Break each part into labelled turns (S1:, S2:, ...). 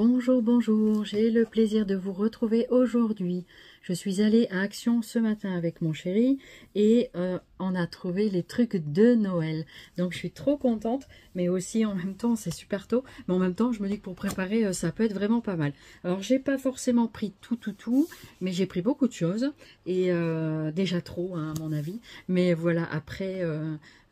S1: Bonjour, bonjour, j'ai le plaisir de vous retrouver aujourd'hui. Je suis allée à Action ce matin avec mon chéri et on a trouvé les trucs de Noël. Donc je suis trop contente, mais aussi en même temps c'est super tôt. Mais en même temps je me dis que pour préparer ça peut être vraiment pas mal. Alors j'ai pas forcément pris tout, mais j'ai pris beaucoup de choses. Et déjà trop hein, à mon avis. Mais voilà, après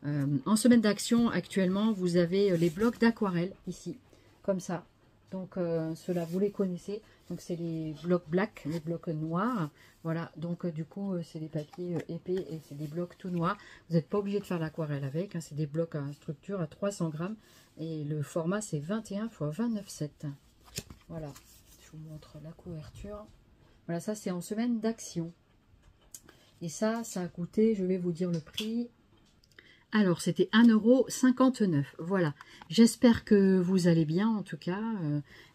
S1: en semaine d'action actuellement vous avez les blocs d'aquarelle ici, comme ça. Donc ceux-là vous les connaissez, donc c'est les blocs black, les blocs noirs, voilà, donc du coup c'est des papiers épais et c'est des blocs tout noirs. Vous n'êtes pas obligé de faire l'aquarelle avec, hein, c'est des blocs à structure à 300 grammes et le format c'est 21 x 29,7. Voilà, je vous montre la couverture. Voilà, ça c'est en semaine d'action. Et ça a coûté, je vais vous dire le prix. Alors, c'était 1,59 €. Voilà. J'espère que vous allez bien, en tout cas.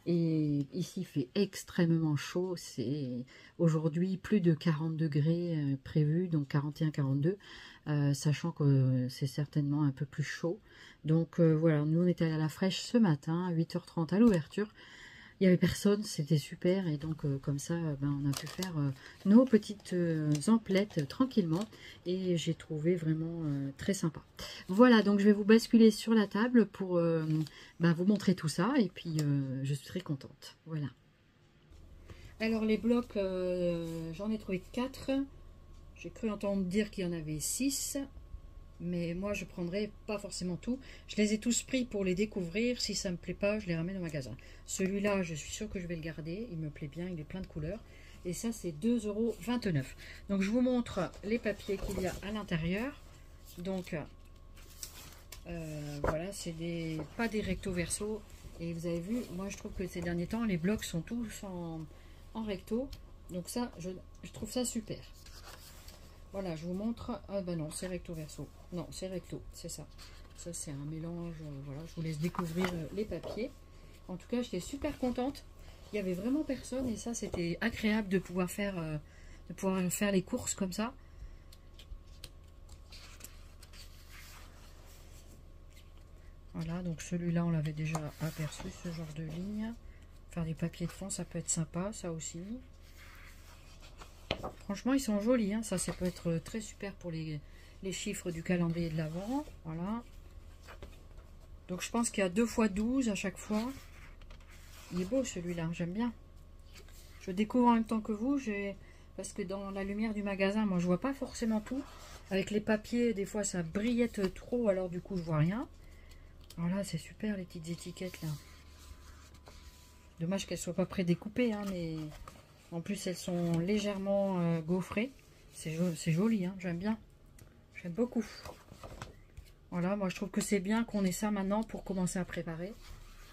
S1: Et ici, il fait extrêmement chaud. C'est aujourd'hui plus de 40 degrés prévus, donc 41-42, sachant que c'est certainement un peu plus chaud. Donc, voilà, nous, on était allés à la fraîche ce matin, à 8h30 à l'ouverture. Il n'y avait personne, c'était super et donc comme ça on a pu faire nos petites emplettes tranquillement et j'ai trouvé vraiment très sympa. Voilà, donc je vais vous basculer sur la table pour vous montrer tout ça et puis je suis très contente. Voilà. Alors les blocs, j'en ai trouvé 4. J'ai cru entendre dire qu'il y en avait 6. Mais moi je prendrai pas forcément tout. Je les ai tous pris pour les découvrir. Si ça me plaît pas, je les ramène au magasin. Celui-là, je suis sûre que je vais le garder. Il me plaît bien, il est plein de couleurs. Et ça, c'est 2,29 €. Donc je vous montre les papiers qu'il y a à l'intérieur. Donc voilà, c'est pas des recto verso. Et vous avez vu, moi je trouve que ces derniers temps, les blocs sont tous en recto. Donc ça, je trouve ça super. Voilà, je vous montre. Ah ben non, c'est recto verso. Non, c'est recto, c'est ça. Ça, c'est un mélange. Voilà, je vous laisse découvrir les papiers. En tout cas, j'étais super contente. Il y avait vraiment personne et ça, c'était agréable de pouvoir faire les courses comme ça. Voilà, donc celui-là, on l'avait déjà aperçu, ce genre de ligne. Faire des papiers de fond, ça peut être sympa, ça aussi. Franchement, ils sont jolis, hein. Ça peut être très super pour les chiffres du calendrier de l'Avent. Voilà. Donc, je pense qu'il y a 2 x 12 à chaque fois. Il est beau celui-là, j'aime bien. Je découvre en même temps que vous, parce que dans la lumière du magasin, moi, je vois pas forcément tout. Avec les papiers, des fois, ça brillette trop, alors du coup, je vois rien. Voilà, c'est super, les petites étiquettes, là. Dommage qu'elles soient pas prédécoupées, hein, mais... En plus, elles sont légèrement gaufrées. C'est joli, hein, j'aime bien. J'aime beaucoup. Voilà, moi je trouve que c'est bien qu'on ait ça maintenant pour commencer à préparer.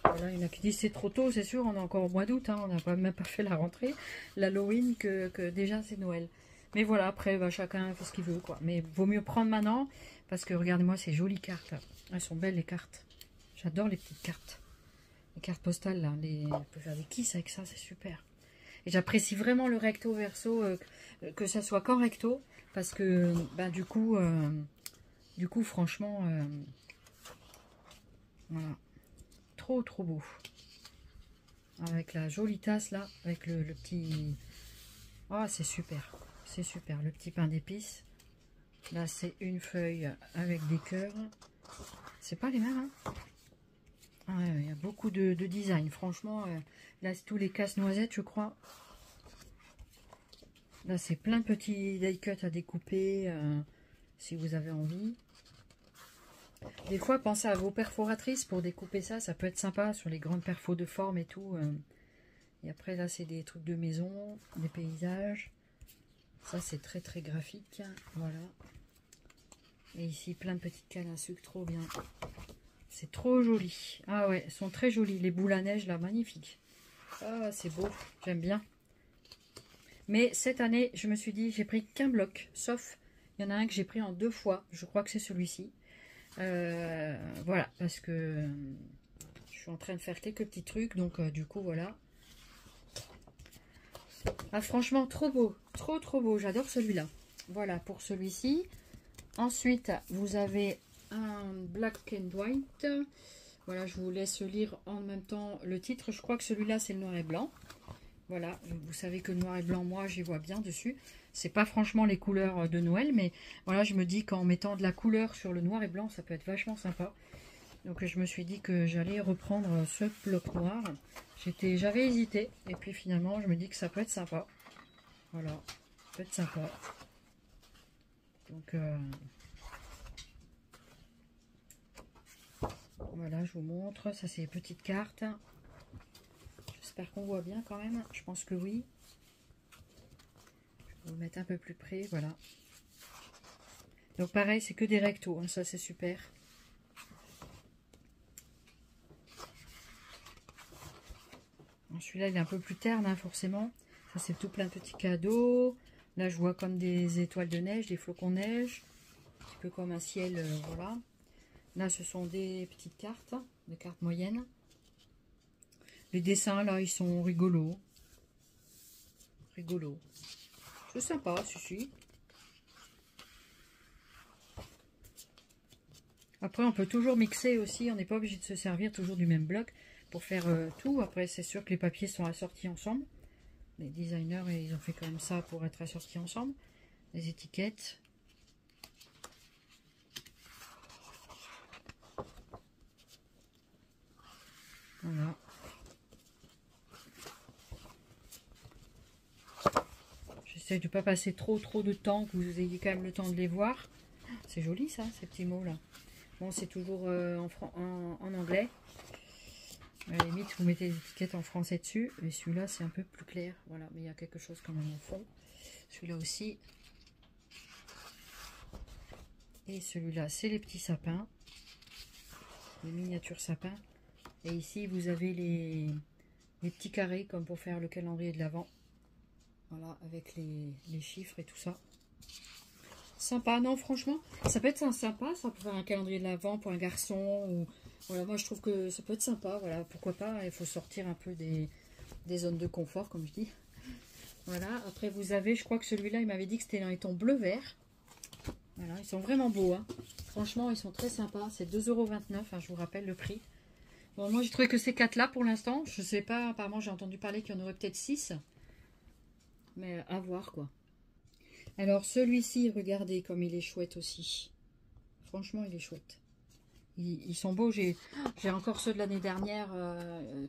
S1: Voilà, il y en a qui disent c'est trop tôt, c'est sûr, on est encore au mois d'août, hein, on n'a même pas fait la rentrée, l'Halloween, que déjà c'est Noël. Mais voilà, après, chacun fait ce qu'il veut, quoi. Mais vaut mieux prendre maintenant, parce que regardez-moi ces jolies cartes. Elles sont belles les cartes. J'adore les petites cartes. Les cartes postales, là, on peut faire des kisses avec ça, c'est super. Et j'apprécie vraiment le recto verso, que ça soit qu'en recto, parce que du coup franchement, voilà, trop beau. Avec la jolie tasse là, avec le petit, ah c'est super, le petit pain d'épices. Là c'est une feuille avec des cœurs, c'est pas les mêmes, hein. Il y a beaucoup de design, franchement. Là, c'est tous les casse-noisettes, je crois. Là, c'est plein de petits die cuts à découper, si vous avez envie. Des fois, pensez à vos perforatrices pour découper ça. Ça peut être sympa sur les grandes perfos de forme et tout. Et après, là, c'est des trucs de maison, des paysages. Ça, c'est très, très graphique. Voilà. Et ici, plein de petites cannes à sucre, trop bien. C'est trop joli. Ah ouais, elles sont très jolies. Les boules à neige, là, magnifiques. Ah, c'est beau. J'aime bien. Mais cette année, je me suis dit, j'ai pris qu'un bloc. Sauf, il y en a un que j'ai pris en 2 fois. Je crois que c'est celui-ci. Voilà, parce que je suis en train de faire quelques petits trucs. Donc, du coup, voilà. Ah, franchement, trop beau. Trop beau. J'adore celui-là. Voilà, pour celui-ci. Ensuite, vous avez un black and white. Voilà, je vous laisse lire en même temps le titre. Je crois que celui-là, c'est le noir et blanc. Voilà, vous savez que noir et blanc, moi, j'y vois bien dessus. C'est pas franchement les couleurs de Noël, mais voilà, je me dis qu'en mettant de la couleur sur le noir et blanc, ça peut être vachement sympa. Donc je me suis dit que j'allais reprendre ce bloc noir. J'avais hésité, et puis finalement, je me dis que ça peut être sympa. Voilà, ça peut être sympa. Donc voilà, je vous montre. Ça, c'est les petites cartes. J'espère qu'on voit bien quand même. Je pense que oui. Je vais vous mettre un peu plus près. Voilà. Donc pareil, c'est que des rectos. Hein, ça, c'est super. Celui-là, il est un peu plus terne, hein, forcément. Ça, c'est tout plein de petits cadeaux. Là, je vois comme des étoiles de neige, des flocons de neige. Un petit peu comme un ciel, voilà. Là, ce sont des petites cartes, des cartes moyennes. Les dessins, là, ils sont rigolos. Rigolos. C'est sympa, si. Après, on peut toujours mixer aussi. On n'est pas obligé de se servir toujours du même bloc pour faire tout. Après, c'est sûr que les papiers sont assortis ensemble. Les designers, ils ont fait quand même ça pour être assortis ensemble. Les étiquettes. Voilà. J'essaie de ne pas passer trop de temps, que vous ayez quand même le temps de les voir. C'est joli ça, ces petits mots là. Bon, c'est toujours en anglais. À la limite, vous mettez les étiquettes en français dessus. Et celui-là, c'est un peu plus clair. Voilà, mais il y a quelque chose quand même au fond. Celui-là aussi. Et celui-là, c'est les petits sapins. Les miniatures sapins. Et ici, vous avez les petits carrés, comme pour faire le calendrier de l'Avent. Voilà, avec les chiffres et tout ça. Sympa, non, franchement, ça peut être sympa, ça peut faire un calendrier de l'Avent pour un garçon. Ou, voilà, moi, je trouve que ça peut être sympa, voilà, pourquoi pas. Il faut sortir un peu des zones de confort, comme je dis. Voilà, après, vous avez, je crois que celui-là, il m'avait dit que c'était dans les tons bleu-vert. Voilà, ils sont vraiment beaux, hein. Franchement, ils sont très sympas. C'est 2,29 €, hein, je vous rappelle le prix. Bon, moi, j'ai trouvé que ces 4 là pour l'instant. Je sais pas, apparemment, j'ai entendu parler qu'il y en aurait peut-être 6. Mais à voir, quoi. Alors, celui-ci, regardez comme il est chouette aussi. Franchement, il est chouette. Ils sont beaux. J'ai encore ceux de l'année dernière,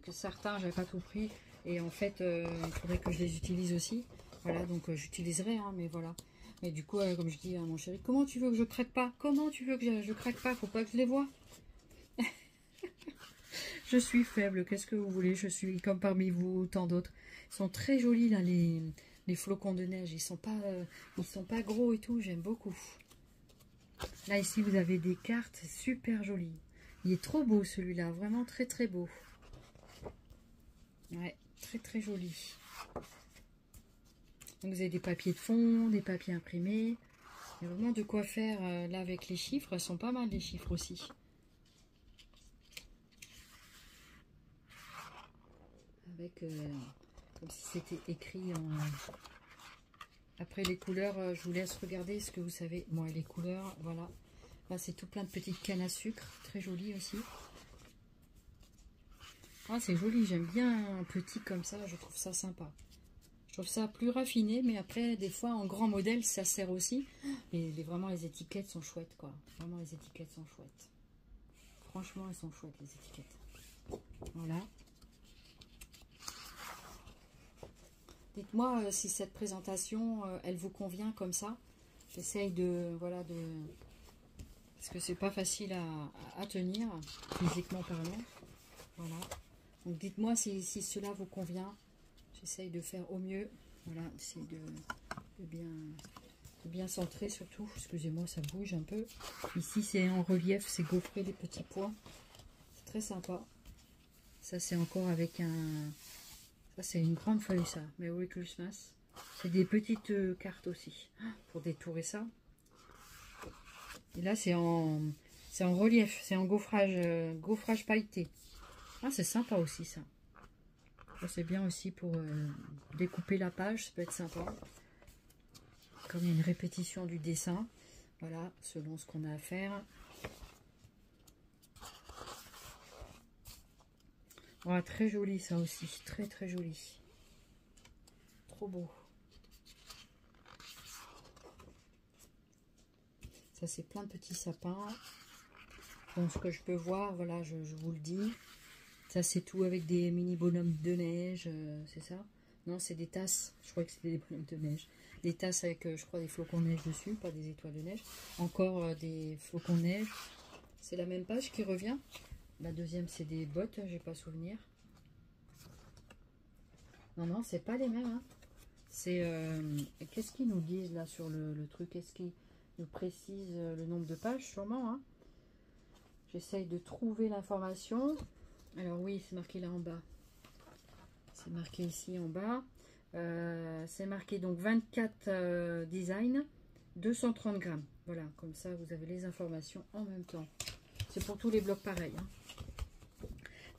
S1: que certains, j'avais pas tout pris. Et en fait, il faudrait que je les utilise aussi. Voilà, donc j'utiliserai, hein, mais voilà. Mais du coup, comme je dis à mon chéri, comment tu veux que je craque pas? Comment tu veux que je craque pas? Faut pas que je les vois. Je suis faible, qu'est-ce que vous voulez? Je suis comme parmi vous, tant d'autres. Ils sont très jolis, là, les flocons de neige. Ils sont pas gros et tout, j'aime beaucoup. Là, ici, vous avez des cartes super jolies. Il est trop beau, celui-là. Vraiment très beau. Ouais, très joli. Donc, vous avez des papiers de fond, des papiers imprimés. Il y a vraiment de quoi faire, là, avec les chiffres. Ils sont pas mal, les chiffres aussi. Avec, comme si c'était écrit en... Après, les couleurs, je vous laisse regarder ce que vous savez. Bon, et les couleurs, voilà. Là, c'est tout plein de petites cannes à sucre. Très joli aussi. Ah, c'est joli. J'aime bien un petit comme ça. Je trouve ça sympa. Je trouve ça plus raffiné. Mais après, des fois, en grand modèle, ça sert aussi. Mais vraiment, les étiquettes sont chouettes, quoi. Vraiment, les étiquettes sont chouettes. Franchement, elles sont chouettes, les étiquettes. Voilà. Dites-moi si cette présentation, elle vous convient comme ça. J'essaye de, voilà, parce que c'est pas facile à tenir, physiquement parlant. Voilà. Donc dites-moi si cela vous convient. J'essaye de faire au mieux. Voilà, d'essayer de bien centrer surtout. Excusez-moi, ça bouge un peu. Ici, c'est en relief, c'est gaufré des petits points. C'est très sympa. Ça, c'est encore avec un... Ça, c'est une grande feuille, ça. Merry Christmas. C'est des petites cartes aussi, pour détourer ça. Et là, c'est en relief. C'est en gaufrage pailleté. Ah, c'est sympa aussi, ça. Ça, c'est bien aussi pour découper la page. Ça peut être sympa. Comme il y a une répétition du dessin. Voilà, selon ce qu'on a à faire. Ouais, très joli ça aussi, très très joli. Trop beau. Ça c'est plein de petits sapins. Donc ce que je peux voir, voilà, je vous le dis. Ça c'est tout avec des mini bonhommes de neige, c'est ça? Non, c'est des tasses, je crois que c'était des bonhommes de neige. Des tasses avec, je crois, des flocons de neige dessus, pas des étoiles de neige. Encore des flocons de neige. C'est la même page qui revient. La deuxième c'est des bottes, j'ai pas souvenir. Non, non, c'est pas les mêmes. Hein. C'est qu'est-ce qu'ils nous disent là sur le truc? Est-ce qu'ils nous précisent le nombre de pages? Sûrement. Hein. J'essaye de trouver l'information. Alors oui, c'est marqué là en bas. C'est marqué ici en bas. C'est marqué donc 24 designs, 230 grammes. Voilà, comme ça vous avez les informations en même temps. C'est pour tous les blocs pareils. Hein.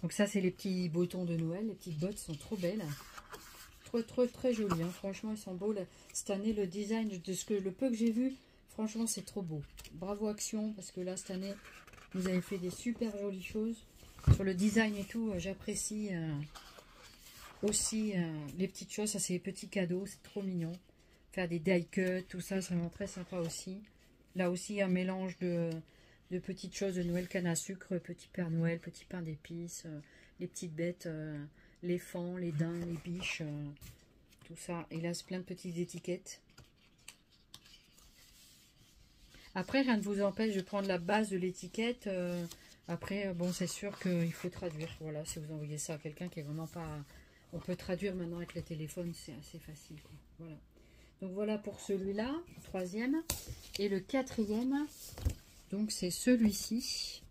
S1: Donc ça c'est les petits bottons de Noël. Les petites bottes sont trop belles. Très joli, hein. Franchement ils sont beaux là. Cette année le design de ce que le peu que j'ai vu, franchement c'est trop beau. Bravo Action, parce que là cette année vous avez fait des super jolies choses sur le design et tout. J'apprécie aussi les petites choses, ça c'est les petits cadeaux, c'est trop mignon. Faire des die cuts, tout ça c'est vraiment très sympa aussi. Là aussi un mélange de petites choses de Noël, canne à sucre, petit Père Noël, petit pain d'épices, les petites bêtes, les fans, les daims, les biches, tout ça. Et là, c'est plein de petites étiquettes. Après, rien ne vous empêche de prendre la base de l'étiquette. Après, bon, c'est sûr qu'il faut traduire. Voilà, si vous envoyez ça à quelqu'un qui est vraiment pas... On peut traduire maintenant avec le téléphone, c'est assez facile. Quoi. Voilà. Donc voilà pour celui-là, troisième. Et le quatrième, donc c'est celui-ci.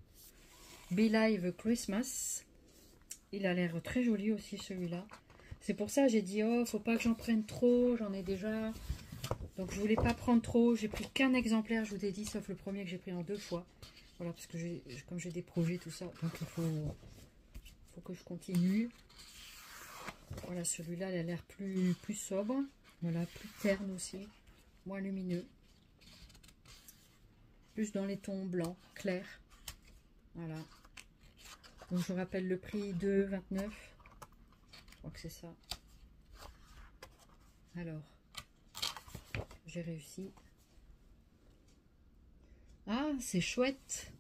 S1: Be Live Christmas. Il a l'air très joli aussi celui-là. C'est pour ça que j'ai dit, oh, faut pas que j'en prenne trop, j'en ai déjà. Donc je voulais pas prendre trop. J'ai pris qu'un exemplaire, je vous ai dit, sauf le premier que j'ai pris en 2 fois. Voilà, parce que comme j'ai des projets, tout ça, donc il faut que je continue. Voilà, celui-là, il a l'air plus sobre. Voilà, plus terne aussi, moins lumineux. Plus dans les tons blancs, clairs. Voilà. Donc je vous rappelle le prix de 29. Je crois que c'est ça. Alors, j'ai réussi. Ah, c'est chouette.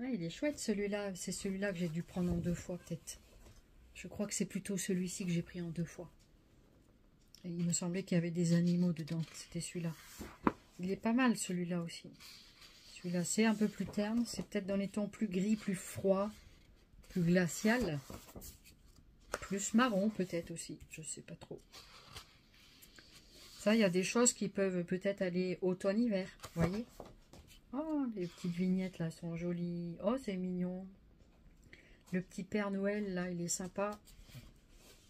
S1: Ah, il est chouette celui-là. C'est celui-là que j'ai dû prendre en 2 fois peut-être. Je crois que c'est plutôt celui-ci que j'ai pris en 2 fois. Et il me semblait qu'il y avait des animaux dedans. C'était celui-là. Il est pas mal celui-là aussi. Celui-là c'est un peu plus terne. C'est peut-être dans les tons plus gris, plus froid, plus glacial. Plus marron peut-être aussi. Je sais pas trop. Ça, il y a des choses qui peuvent peut-être aller automne-hiver. Vous voyez? Oh, les petites vignettes là sont jolies. Oh, c'est mignon. Le petit Père Noël là, il est sympa.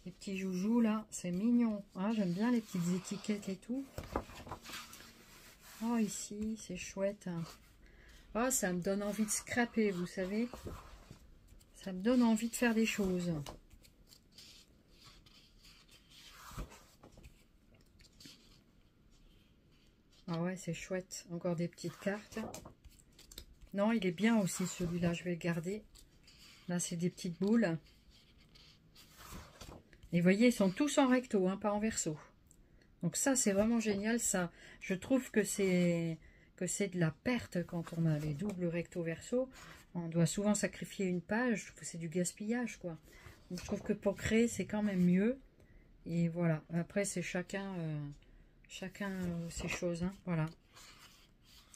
S1: Les petits joujoux là, c'est mignon. Ah, j'aime bien les petites étiquettes et tout. Oh, ici, c'est chouette. Oh, ça me donne envie de scraper, vous savez. Ça me donne envie de faire des choses. Ah ouais, c'est chouette. Encore des petites cartes. Non, il est bien aussi celui-là, je vais le garder. Là, c'est des petites boules. Et vous voyez, ils sont tous en recto, hein, pas en verso. Donc ça, c'est vraiment génial. Ça, je trouve que c'est de la perte quand on a les doubles recto verso. On doit souvent sacrifier une page. Je trouve que c'est du gaspillage, quoi. Donc, je trouve que pour créer, c'est quand même mieux. Et voilà. Après, c'est chacun ses choses. Hein. Voilà.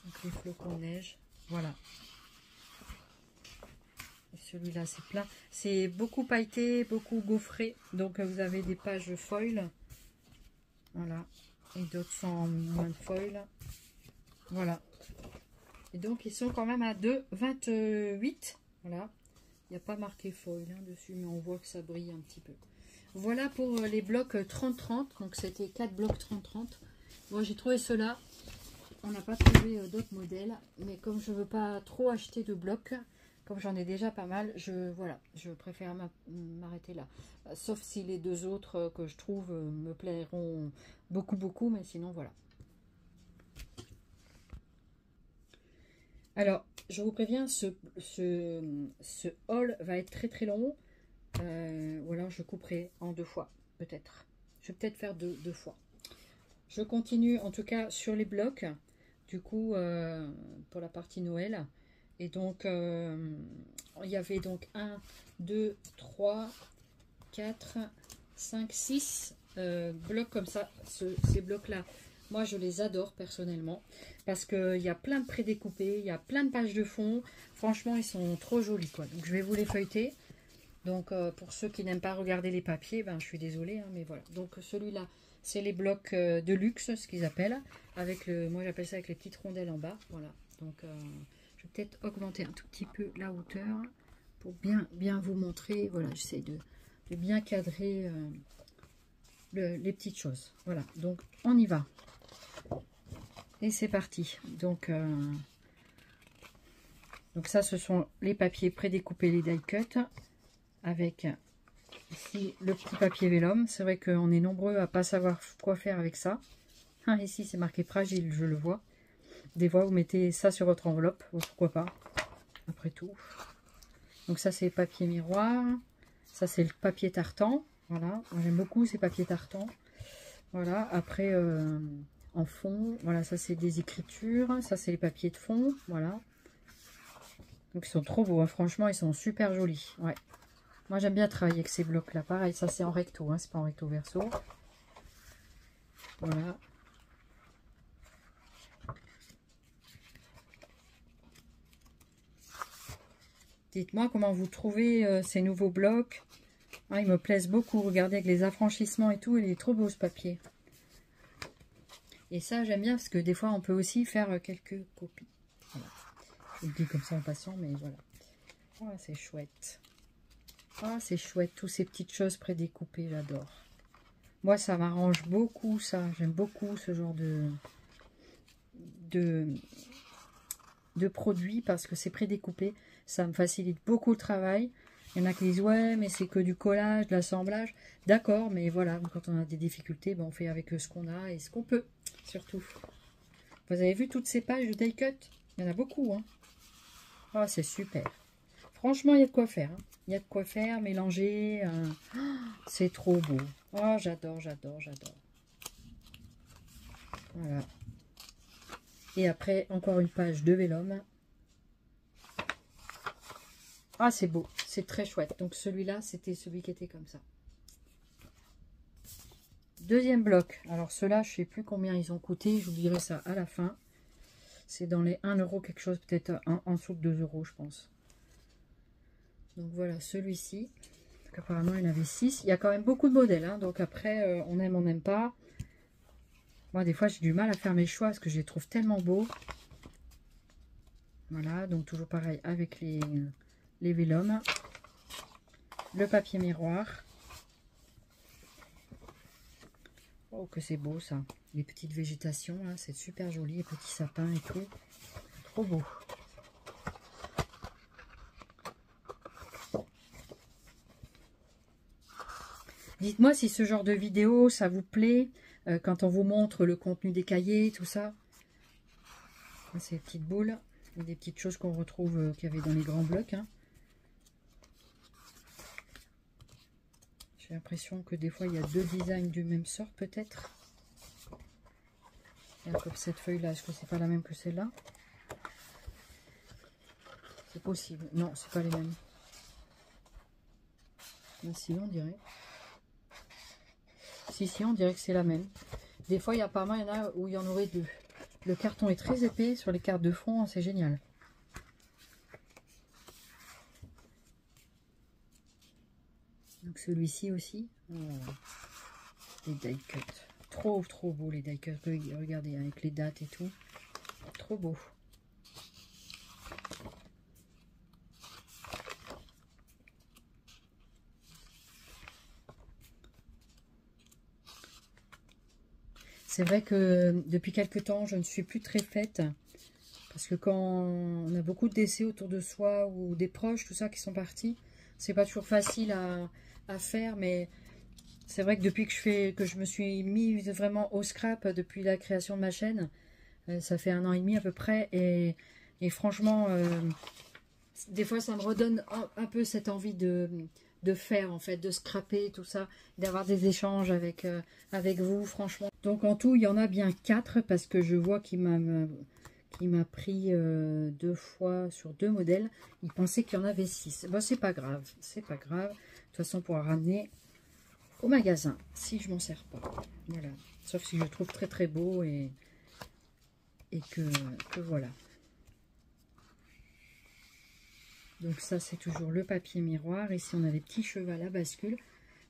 S1: Donc les flocons de neige. Voilà. Celui-là, c'est plein. C'est beaucoup pailleté, beaucoup gaufré. Donc, vous avez des pages foil. Voilà. Et d'autres sont moins de foil. Voilà. Et donc, ils sont quand même à 2,28. Voilà. Il n'y a pas marqué foil hein, dessus, mais on voit que ça brille un petit peu. Voilà pour les blocs 30-30. Donc, c'était 4 blocs 30-30. Moi, j'ai trouvé cela. On n'a pas trouvé d'autres modèles. Mais comme je ne veux pas trop acheter de blocs, comme j'en ai déjà pas mal, je préfère m'arrêter là. Sauf si les 2 autres que je trouve me plairont beaucoup, mais sinon voilà. Alors, je vous préviens, ce haul va être très long. Ou alors je couperai en 2 fois, peut-être. Je vais peut-être faire deux fois. Je continue en tout cas sur les blocs, du coup, pour la partie Noël. Et donc, il y avait donc 1, 2, 3, 4, 5, 6 blocs comme ça. Ces blocs-là, moi je les adore personnellement. Parce qu'il y a plein de prédécoupés, il y a plein de pages de fond. Franchement, ils sont trop jolis, quoi. Donc, je vais vous les feuilleter. Donc, pour ceux qui n'aiment pas regarder les papiers, ben, je suis désolée, hein, mais voilà. Donc, celui-là, c'est les blocs de luxe, ce qu'ils appellent. Avec moi, j'appelle ça avec les petites rondelles en bas. Voilà. Donc, je vais peut-être augmenter un tout petit peu la hauteur pour bien vous montrer. Voilà, j'essaie de bien cadrer les petites choses. Voilà, donc on y va. Et c'est parti. Donc ça, ce sont les papiers prédécoupés, les die cut. Avec ici le petit papier vélum. C'est vrai qu'on est nombreux à pas savoir quoi faire avec ça. Ah, ici, c'est marqué fragile, je le vois. Des fois, vous mettez ça sur votre enveloppe, pourquoi pas, après tout. Donc ça, c'est papier miroir. Ça, c'est le papier tartan. Voilà, j'aime beaucoup ces papiers tartan. Voilà, après, en fond, voilà, ça, c'est des écritures. Ça, c'est les papiers de fond, voilà. Donc, ils sont trop beaux, hein. Franchement, ils sont super jolis, ouais. Moi, j'aime bien travailler avec ces blocs-là. Pareil, ça, c'est en recto, hein, c'est pas en recto verso. Voilà. Dites-moi comment vous trouvez ces nouveaux blocs. Ah, ils me plaisent beaucoup. Regardez avec les affranchissements et tout. Il est trop beau ce papier. Et ça, j'aime bien parce que des fois, on peut aussi faire quelques copies. Voilà. Je le dis comme ça en passant, mais voilà. Ah, c'est chouette. Ah, c'est chouette. Toutes ces petites choses prédécoupées, j'adore. Moi, ça m'arrange beaucoup, ça. J'aime beaucoup ce genre de produits parce que c'est prédécoupé. Ça me facilite beaucoup le travail. Il y en a qui disent ouais mais c'est que du collage, de l'assemblage. D'accord, mais voilà, quand on a des difficultés, ben, on fait avec ce qu'on a et ce qu'on peut, surtout. Vous avez vu toutes ces pages de die cut? Il y en a beaucoup, hein. Oh, c'est super. Franchement, il y a de quoi faire, hein. Il y a de quoi faire, mélanger. Oh, c'est trop beau. Oh, j'adore, j'adore, j'adore. Voilà. Et après, encore une page de vélum. Ah, c'est beau. C'est très chouette. Donc, celui-là, c'était celui qui était comme ça. Deuxième bloc. Alors, ceux-là, je ne sais plus combien ils ont coûté. Je vous dirai ça à la fin. C'est dans les 1 euro quelque chose. Peut-être en dessous de 2 euros, je pense. Donc, voilà, celui-ci. Apparemment, il y en avait 6. Il y a quand même beaucoup de modèles, hein. Donc, après, on aime, on n'aime pas. Moi, des fois, j'ai du mal à faire mes choix parce que je les trouve tellement beaux. Voilà, donc toujours pareil avec les vélums. Le papier miroir. Oh, que c'est beau ça. Les petites végétations, là, c'est super joli. Les petits sapins et tout. Trop beau. Dites-moi si ce genre de vidéo, ça vous plaît. Quand on vous montre le contenu des cahiers, tout ça. Ces petites boules. Et des petites choses qu'on retrouve qu'il y avait dans les grands blocs, hein. J'ai l'impression que des fois, il y a 2 designs du même sort, peut-être. Comme cette feuille-là, est-ce que c'est pas la même que celle-là? C'est possible. Non, c'est pas les mêmes. Mais si, on dirait. Si, on dirait que c'est la même. Des fois, apparemment, il y en a où il y en aurait 2. Le carton est très épais sur les cartes de fond, c'est génial. Donc celui-ci aussi. Oh, les die cut. Trop beau les die cut. Regardez, avec les dates et tout. Trop beau. C'est vrai que depuis quelques temps, je ne suis plus très faite. Parce que quand on a beaucoup de décès autour de soi ou des proches, tout ça qui sont partis, c'est pas toujours facile à faire. Mais c'est vrai que depuis que je me suis mis vraiment au scrap, depuis la création de ma chaîne, ça fait 1 an et demi à peu près. Et franchement, des fois ça me redonne un peu cette envie de de faire, en fait, de scraper, tout ça, d'avoir des échanges avec, avec vous, franchement. Donc, en tout, il y en a bien 4, parce que je vois qu'il m'a pris 2 fois sur 2 modèles. Il pensait qu'il y en avait 6. Bon, c'est pas grave, c'est pas grave. De toute façon, on pourra ramener au magasin, si je m'en sers pas. Voilà. Sauf si je le trouve très très beau et que voilà. Donc ça, c'est toujours le papier miroir. Ici, on a des petits chevals à bascule.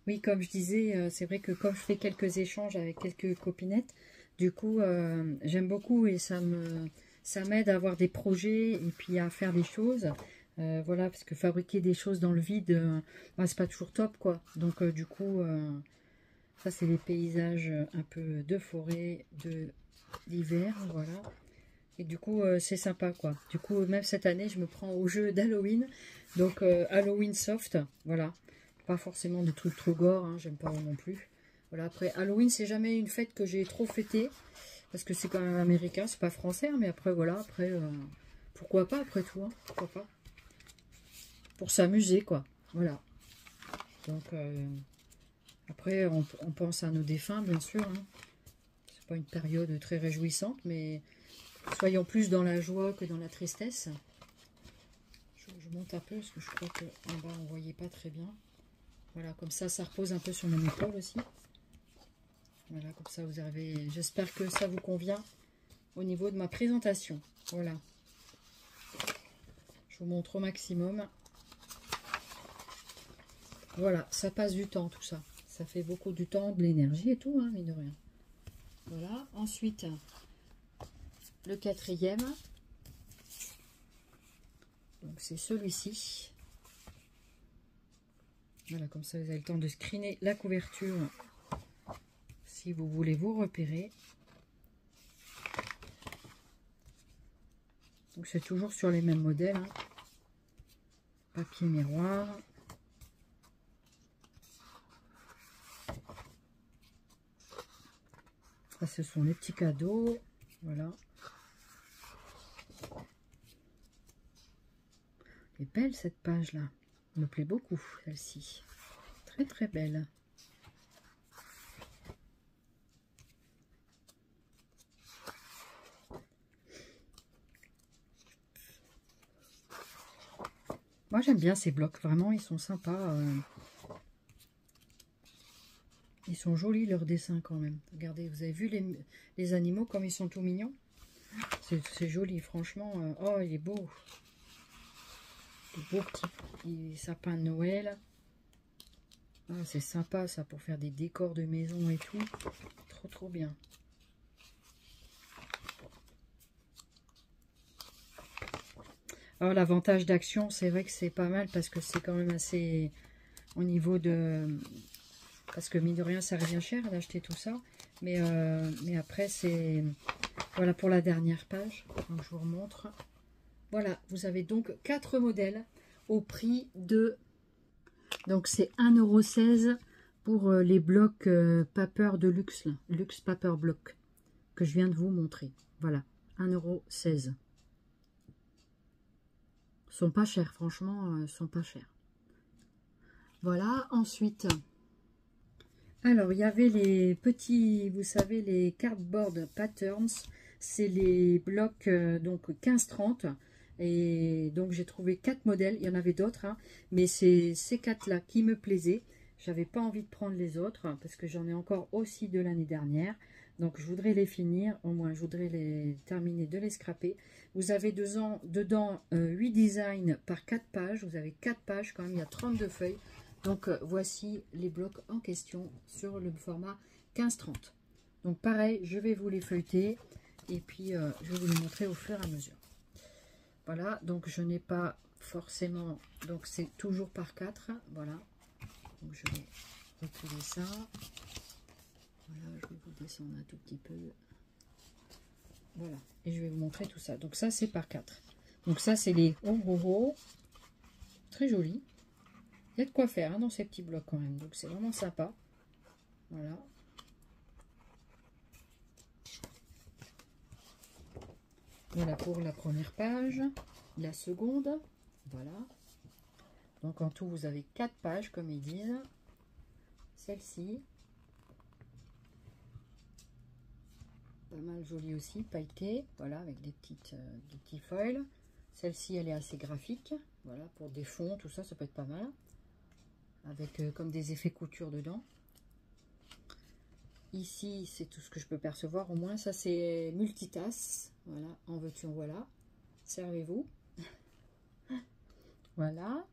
S1: Oui, comme je disais, c'est vrai que comme je fais quelques échanges avec quelques copinettes, du coup, j'aime beaucoup et ça m'aide à avoir des projets et puis à faire des choses. Voilà, parce que fabriquer des choses dans le vide, bah, c'est pas toujours top, quoi. Donc, du coup, ça, c'est les paysages un peu de forêt, d'hiver, voilà. Et du coup, c'est sympa, quoi. Du coup, même cette année, je me prends au jeu d'Halloween. Donc, Halloween soft, voilà. Pas forcément des trucs trop gore, hein, j'aime pas non plus. Voilà, après, Halloween, c'est jamais une fête que j'ai trop fêtée. Parce que c'est quand même américain, c'est pas français. Hein, mais après, voilà, après, pourquoi pas, après tout, hein, pourquoi pas. Pour s'amuser, quoi. Voilà. Donc, après, on pense à nos défunts, bien sûr. Hein. C'est pas une période très réjouissante, mais... Soyons plus dans la joie que dans la tristesse. Je monte un peu parce que je crois qu'en bas on ne voyait pas très bien. Voilà, comme ça repose un peu sur mon épaule aussi. Voilà, comme ça vous avez... J'espère que ça vous convient au niveau de ma présentation. Voilà. Je vous montre au maximum. Voilà, ça passe du temps tout ça. Ça fait beaucoup du temps, de l'énergie et tout, hein, mine de rien. Voilà, ensuite... Le 4e, donc c'est celui-ci. Voilà, comme ça vous avez le temps de screener la couverture si vous voulez vous repérer. Donc c'est toujours sur les mêmes modèles. Hein. Papier miroir. Ça, ce sont les petits cadeaux. Voilà. Elle est belle cette page là, elle me plaît beaucoup celle-ci, très très belle. Moi j'aime bien ces blocs, vraiment ils sont sympas, ils sont jolis leurs dessins quand même. Regardez, vous avez vu les animaux comme ils sont tout mignons, c'est joli franchement. Oh il est beau. Beau petit sapin de Noël. Ah, c'est sympa ça pour faire des décors de maison et tout. Trop bien. Alors l'avantage d'Action, c'est vrai que c'est pas mal parce que c'est quand même assez au niveau de... Parce que mine de rien, ça revient cher d'acheter tout ça. Mais après, c'est... Voilà pour la dernière page. Donc je vous remontre. Voilà, vous avez donc 4 modèles au prix de... Donc c'est 1,16 € pour les blocs paper de luxe, là, luxe paper block, que je viens de vous montrer. Voilà, 1,16 €. Sont pas chers, franchement, sont pas chers. Voilà, ensuite... Alors, il y avait les petits, vous savez, les cardboard patterns. C'est les blocs, donc 15-30. Et donc j'ai trouvé 4 modèles, il y en avait d'autres, hein, mais c'est ces 4 là qui me plaisaient. J'avais pas envie de prendre les autres hein, parce que j'en ai encore aussi de l'année dernière, donc je voudrais les finir, au moins je voudrais les terminer de les scraper. Vous avez dedans 8 designs par 4 pages, vous avez 4 pages quand même, il y a 32 feuilles. Donc voici les blocs en question sur le format 15-30. Donc pareil, je vais vous les feuilleter et puis je vais vous les montrer au fur et à mesure. Voilà, donc je n'ai pas forcément, donc c'est toujours par 4, voilà. Donc je vais reculer ça. Voilà, je vais vous descendre un tout petit peu. Voilà, et je vais vous montrer tout ça. Donc ça c'est par 4. Donc ça c'est les oh, très joli. Il y a de quoi faire hein, dans ces petits blocs quand même, donc c'est vraiment sympa. Voilà. Voilà pour la première page, la seconde, voilà. Donc en tout, vous avez 4 pages, comme ils disent. Celle-ci. Pas mal jolie aussi, pailletée. Voilà, avec des petits foils. Celle-ci, elle est assez graphique. Voilà, pour des fonds, tout ça, ça peut être pas mal. Avec comme des effets couture dedans. Ici, c'est tout ce que je peux percevoir. Au moins, ça, c'est multitasse. Voilà, en veux-tu, en voilà. Servez-vous. Voilà.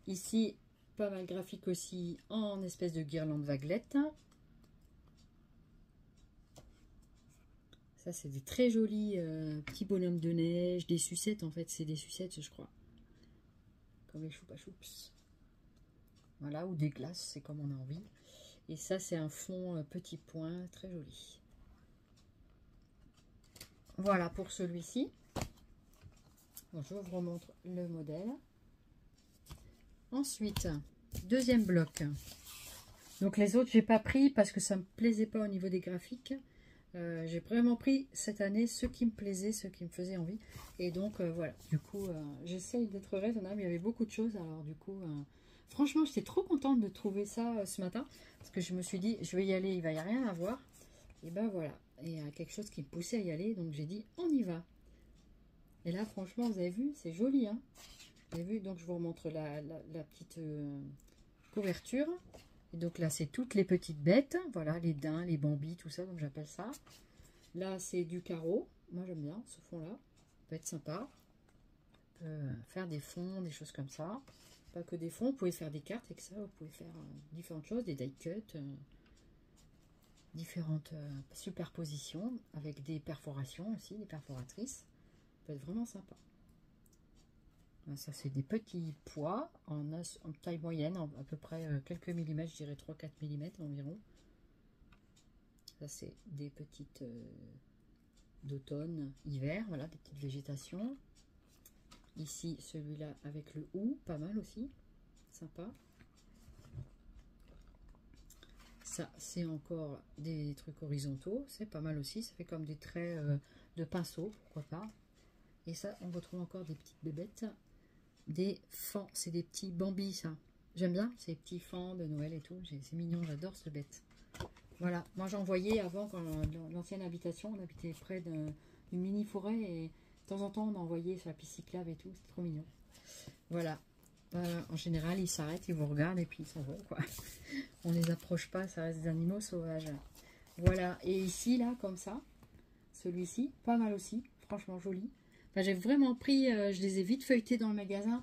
S1: Ici, pas mal graphique aussi en espèce de guirlande vaguelette. Ça, c'est des très jolis petits bonhommes de neige, des sucettes en fait. C'est des sucettes, je crois. Comme les choupa choups. Voilà, ou des glaces, c'est comme on a envie. Et ça, c'est un fond petit point, très joli. Voilà pour celui-ci. Bon, je vous remontre le modèle. Ensuite, deuxième bloc. Donc les autres, j'ai pas pris parce que ça me plaisait pas au niveau des graphiques. J'ai vraiment pris cette année ceux qui me plaisaient, ceux qui me faisaient envie. Et donc voilà, du coup, j'essaye d'être raisonnable. Il y avait beaucoup de choses. Alors du coup, franchement, j'étais trop contente de trouver ça ce matin. Parce que je me suis dit, je vais y aller, il va y rien à voir. Et ben voilà, il y a quelque chose qui me poussait à y aller. Donc j'ai dit, on y va. Et là, franchement, vous avez vu, c'est joli, hein. Vous avez vu, donc je vous remontre la petite couverture. Et donc là, c'est toutes les petites bêtes. Voilà, les daims, les bambis, tout ça, donc j'appelle ça. Là, c'est du carreau. Moi, j'aime bien ce fond-là. Ça peut être sympa. On peut faire des fonds, des choses comme ça. Pas que des fonds, vous pouvez faire des cartes avec ça. Vous pouvez faire différentes choses, des die cuts, différentes superpositions avec des perforations aussi, des perforatrices. Ça peut être vraiment sympa. Ça, c'est des petits pois en taille moyenne, à peu près quelques millimètres, je dirais 3-4 mm environ. Ça, c'est des petites d'automne, hiver, voilà, des petites végétations. Ici, celui-là avec le hou, pas mal aussi, sympa. Ça, c'est encore des trucs horizontaux, c'est pas mal aussi, ça fait comme des traits de pinceau, pourquoi pas. Et ça, on retrouve encore des petites bébêtes. Des fans, c'est des petits bambis, ça. J'aime bien ces petits fans de Noël et tout. C'est mignon, j'adore ce bête. Voilà, moi j'en voyais avant, quand l'ancienne habitation, on habitait près d'une mini forêt et de temps en temps on en voyait sur la piste cyclable et tout, c'est trop mignon. Voilà, en général ils s'arrêtent, ils vous regardent et puis ils s'en vont, quoi. On les approche pas, ça reste des animaux sauvages. Voilà, et ici là, comme ça, celui-ci, pas mal aussi, franchement joli. Enfin, j'ai vraiment pris, je les ai vite feuilletés dans le magasin.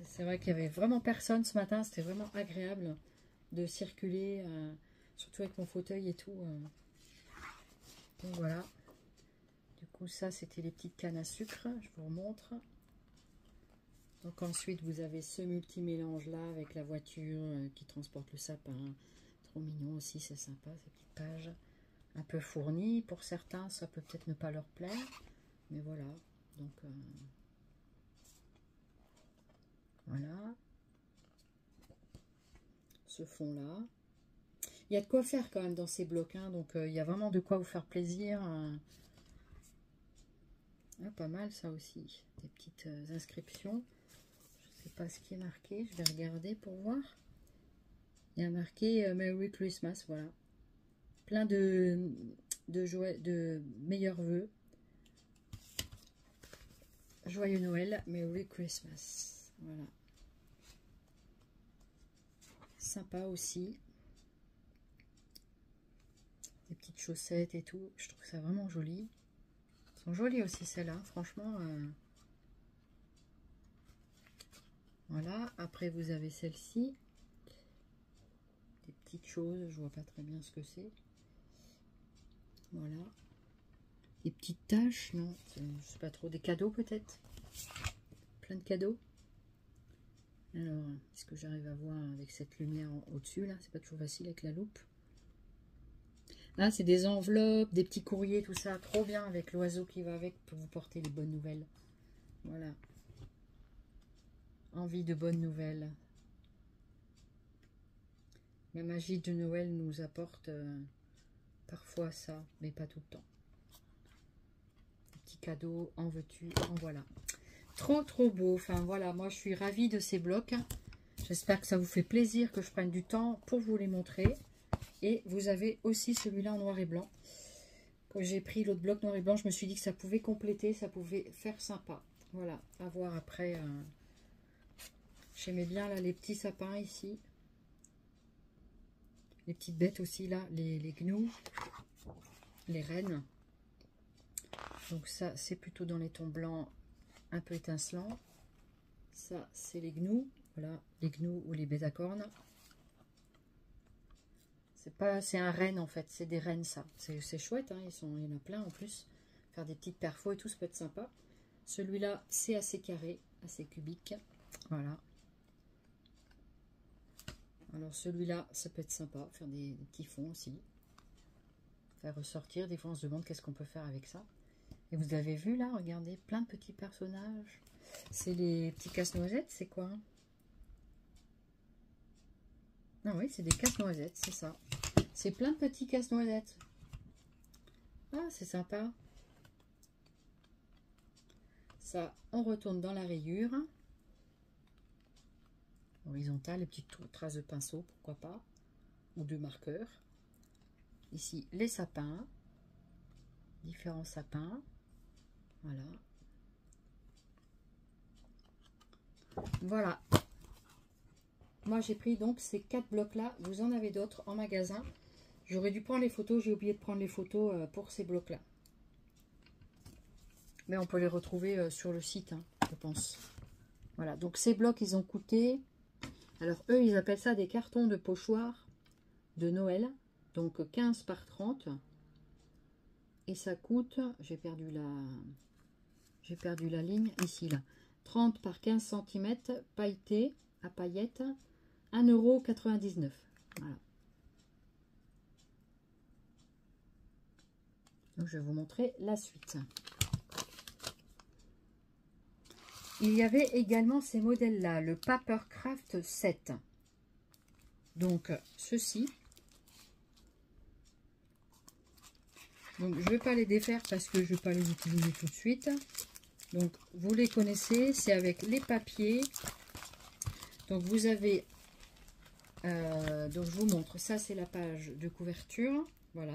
S1: C'est vrai qu'il y avait vraiment personne ce matin. C'était vraiment agréable de circuler, surtout avec mon fauteuil et tout. Donc voilà. Du coup, ça, c'était les petites cannes à sucre. Je vous remontre. Donc ensuite, vous avez ce multi-mélange-là avec la voiture qui transporte le sapin. Trop mignon aussi, c'est sympa, ces petites pages. Un peu fournies. Pour certains, ça peut peut-être ne pas leur plaire. Mais voilà. Donc, voilà. Ce fond-là. Il y a de quoi faire quand même dans ces blocs. Hein, donc, il y a vraiment de quoi vous faire plaisir. Ah, pas mal ça aussi. Des petites inscriptions. Je ne sais pas ce qui est marqué. Je vais regarder pour voir. Il y a marqué Merry Christmas. Voilà. Plein de meilleurs vœux. Joyeux Noël, Merry Christmas. Voilà. Sympa aussi. Des petites chaussettes et tout. Je trouve ça vraiment joli. Elles sont jolies aussi celles-là. Franchement. Voilà. Après vous avez celle-ci. Des petites choses. Je vois pas très bien ce que c'est. Voilà. Des petites taches. Non. Je sais pas trop. Des cadeaux peut-être. Plein de cadeaux. Alors, est-ce que j'arrive à voir avec cette lumière au-dessus, là? C'est pas toujours facile avec la loupe. Là, c'est des enveloppes, des petits courriers, tout ça. Trop bien avec l'oiseau qui va avec pour vous porter les bonnes nouvelles. Voilà. Envie de bonnes nouvelles. La magie de Noël nous apporte parfois ça, mais pas tout le temps. Petit cadeau, en veux-tu, en voilà. Trop, trop beau. Enfin, voilà, moi, je suis ravie de ces blocs. J'espère que ça vous fait plaisir que je prenne du temps pour vous les montrer. Et vous avez aussi celui-là en noir et blanc. Quand j'ai pris l'autre bloc noir et blanc, je me suis dit que ça pouvait compléter, ça pouvait faire sympa. Voilà, à voir après. J'aimais bien là les petits sapins ici. Les petites bêtes aussi là, les gnous, les rennes. Donc ça, c'est plutôt dans les tons blancs un peu étincelants. Ça, c'est les gnous. Voilà, les gnous ou les bêtes à cornes. C'est un renne en fait, c'est des rennes ça. C'est chouette, hein, il y en a plein en plus. Faire des petites perfos et tout, ça peut être sympa. Celui-là, c'est assez carré, assez cubique. Voilà. Alors celui-là, ça peut être sympa, faire des petits fonds aussi. Faire ressortir, des fois on se demande qu'est-ce qu'on peut faire avec ça. Et vous avez vu là, regardez, plein de petits personnages. C'est les petits casse-noisettes, c'est quoi? Ah oui, c'est des casse-noisettes, c'est ça. C'est plein de petits casse-noisettes. Ah, c'est sympa. Ça, on retourne dans la rayure. Horizontale, les petites traces de pinceau, pourquoi pas. Ou de marqueur. Ici, les sapins. Différents sapins. Voilà. Voilà. Moi, j'ai pris donc ces 4 blocs-là. Vous en avez d'autres en magasin. J'aurais dû prendre les photos. J'ai oublié de prendre les photos pour ces blocs-là. Mais on peut les retrouver sur le site, hein, je pense. Voilà. Donc, ces blocs, ils ont coûté... Alors, eux, ils appellent ça des cartons de pochoir de Noël. Donc, 15 par 30. Et ça coûte... J'ai perdu la ligne. Ici, là. 30 par 15 cm, pailleté, à paillettes. 1,99 €. Voilà. Donc, je vais vous montrer la suite. Il y avait également ces modèles-là, le Papercraft 7. Donc, ceci. Donc, je ne vais pas les défaire parce que je ne vais pas les utiliser tout de suite. Donc, vous les connaissez, c'est avec les papiers. Donc, vous avez... donc, je vous montre. Ça, c'est la page de couverture. Voilà.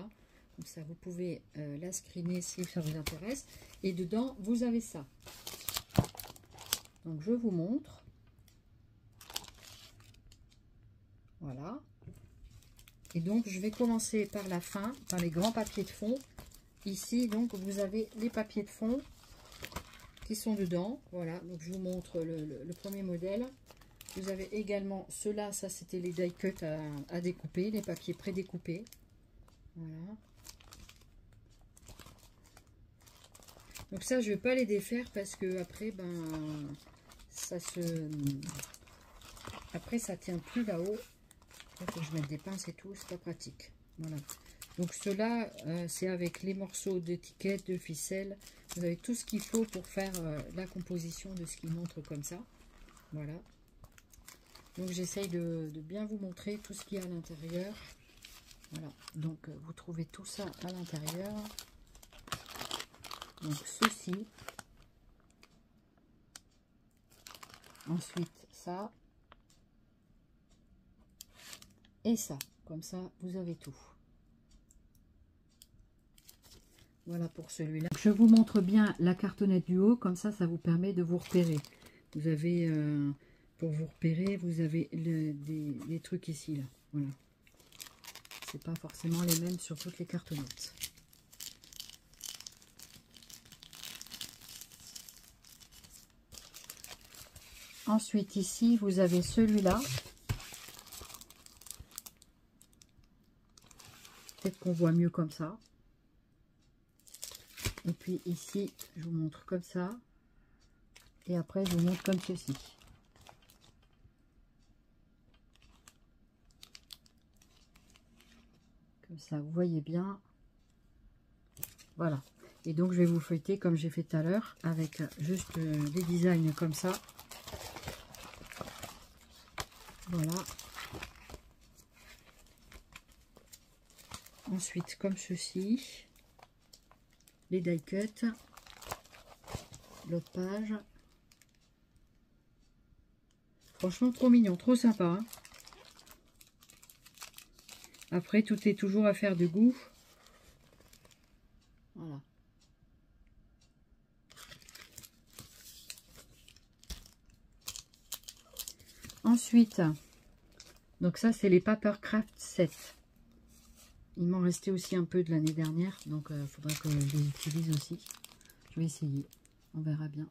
S1: Donc, ça, vous pouvez la screener si ça vous intéresse. Et dedans, vous avez ça. Donc, je vous montre. Voilà. Et donc, je vais commencer par la fin, par les grands papiers de fond. Ici, donc, vous avez les papiers de fond qui sont dedans. Voilà. Donc, je vous montre le premier modèle. Vous avez également ceux-là. Ça, c'était les die cut à découper, les papiers pré-découpés. Voilà. Donc, ça, je ne vais pas les défaire parce que après, ben... Après, ça tient plus là-haut. Il faut que je mette des pinces et tout, c'est pas pratique. Voilà. Donc, ceux-là, c'est avec les morceaux d'étiquette, de ficelle. Vous avez tout ce qu'il faut pour faire la composition de ce qu'il montre comme ça. Voilà. Donc, j'essaye de bien vous montrer tout ce qu'il y a à l'intérieur. Voilà. Donc, vous trouvez tout ça à l'intérieur. Donc, ceci. Ensuite, ça. Et ça. Comme ça, vous avez tout. Voilà pour celui-là. Je vous montre bien la cartonnette du haut. Comme ça, ça vous permet de vous repérer. Vous avez, pour vous repérer, vous avez des trucs ici, là. Voilà. C'est pas forcément les mêmes sur toutes les cartonnettes. Ensuite, ici, vous avez celui-là. Peut-être qu'on voit mieux comme ça. Et puis ici, je vous montre comme ça. Et après, je vous montre comme ceci. Comme ça, vous voyez bien. Voilà. Et donc, je vais vous feuilleter comme j'ai fait tout à l'heure, avec juste des designs comme ça. Voilà. Ensuite, comme ceci. Les die cut. L'autre page. Franchement, trop mignon, trop sympa. Hein. Après, tout est toujours affaire de goût. Voilà. Ensuite, donc ça, c'est les Papercraft 7. Il m'en restait aussi un peu de l'année dernière, donc il faudra que je les utilise aussi. Je vais essayer, on verra bien.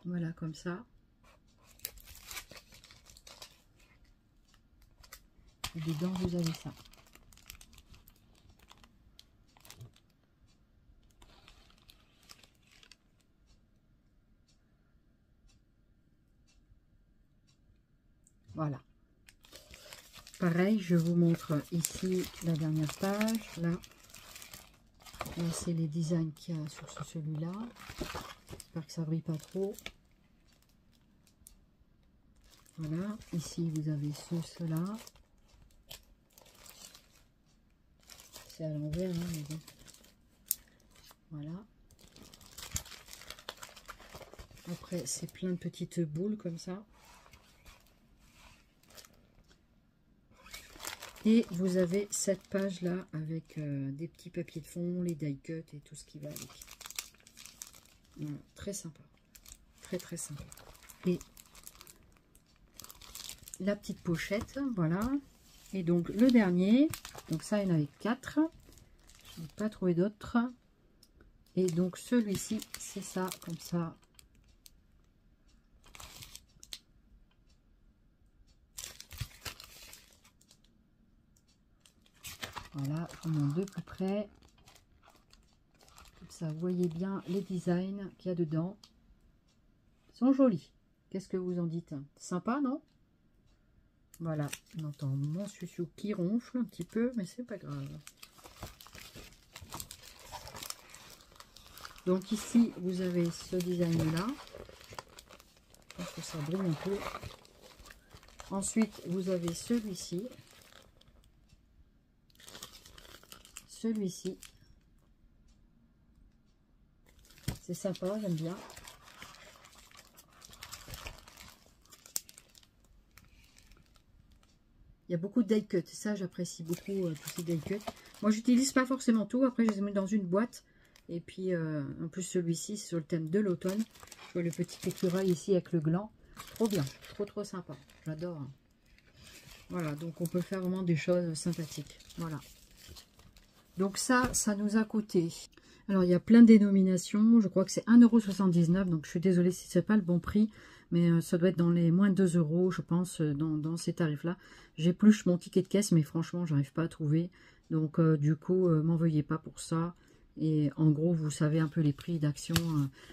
S1: Voilà, comme ça. Et dedans, vous avez ça. Voilà. Pareil, je vous montre ici la dernière page. Là c'est les designs qu'il y a sur celui-là. J'espère que ça brille pas trop. Voilà. Ici, vous avez cela. C'est à l'envers, hein, mais bon. Voilà. Après, c'est plein de petites boules comme ça. Et vous avez cette page là avec des petits papiers de fond, les die cuts et tout ce qui va avec. Voilà, très sympa. Très très sympa. Et la petite pochette, voilà. Et donc le dernier, donc ça il y en avait 4. Je n'ai pas trouvé d'autres. Et donc celui-ci, c'est ça, comme ça. Voilà, je vous montre de plus près. Comme ça, vous voyez bien les designs qu'il y a dedans. Ils sont jolis. Qu'est-ce que vous en dites? Sympa, non? Voilà, on entend mon chouchou qui ronfle un petit peu, mais c'est pas grave. Donc ici, vous avez ce design-là. Je pense que ça brille un peu. Ensuite, vous avez celui-ci. Celui-ci. C'est sympa, j'aime bien. Il y a beaucoup de die cut, ça j'apprécie beaucoup tous ces die cut. Moi j'utilise pas forcément tout, après je les mets dans une boîte. Et puis en plus celui-ci c'est sur le thème de l'automne. Je vois le petit écureuil ici avec le gland. Trop bien, trop sympa, j'adore. Voilà, donc on peut faire vraiment des choses sympathiques. Voilà. Donc ça nous a coûté. Alors il y a plein de dénominations, je crois que c'est 1,79 €, donc je suis désolée si c'est pas le bon prix. Mais ça doit être dans les moins de 2 €, je pense, dans ces tarifs-là. J'épluche mon ticket de caisse, mais franchement, j'arrive pas à trouver. Donc, du coup, m'en veuillez pas pour ça. Et en gros, vous savez un peu les prix d'action.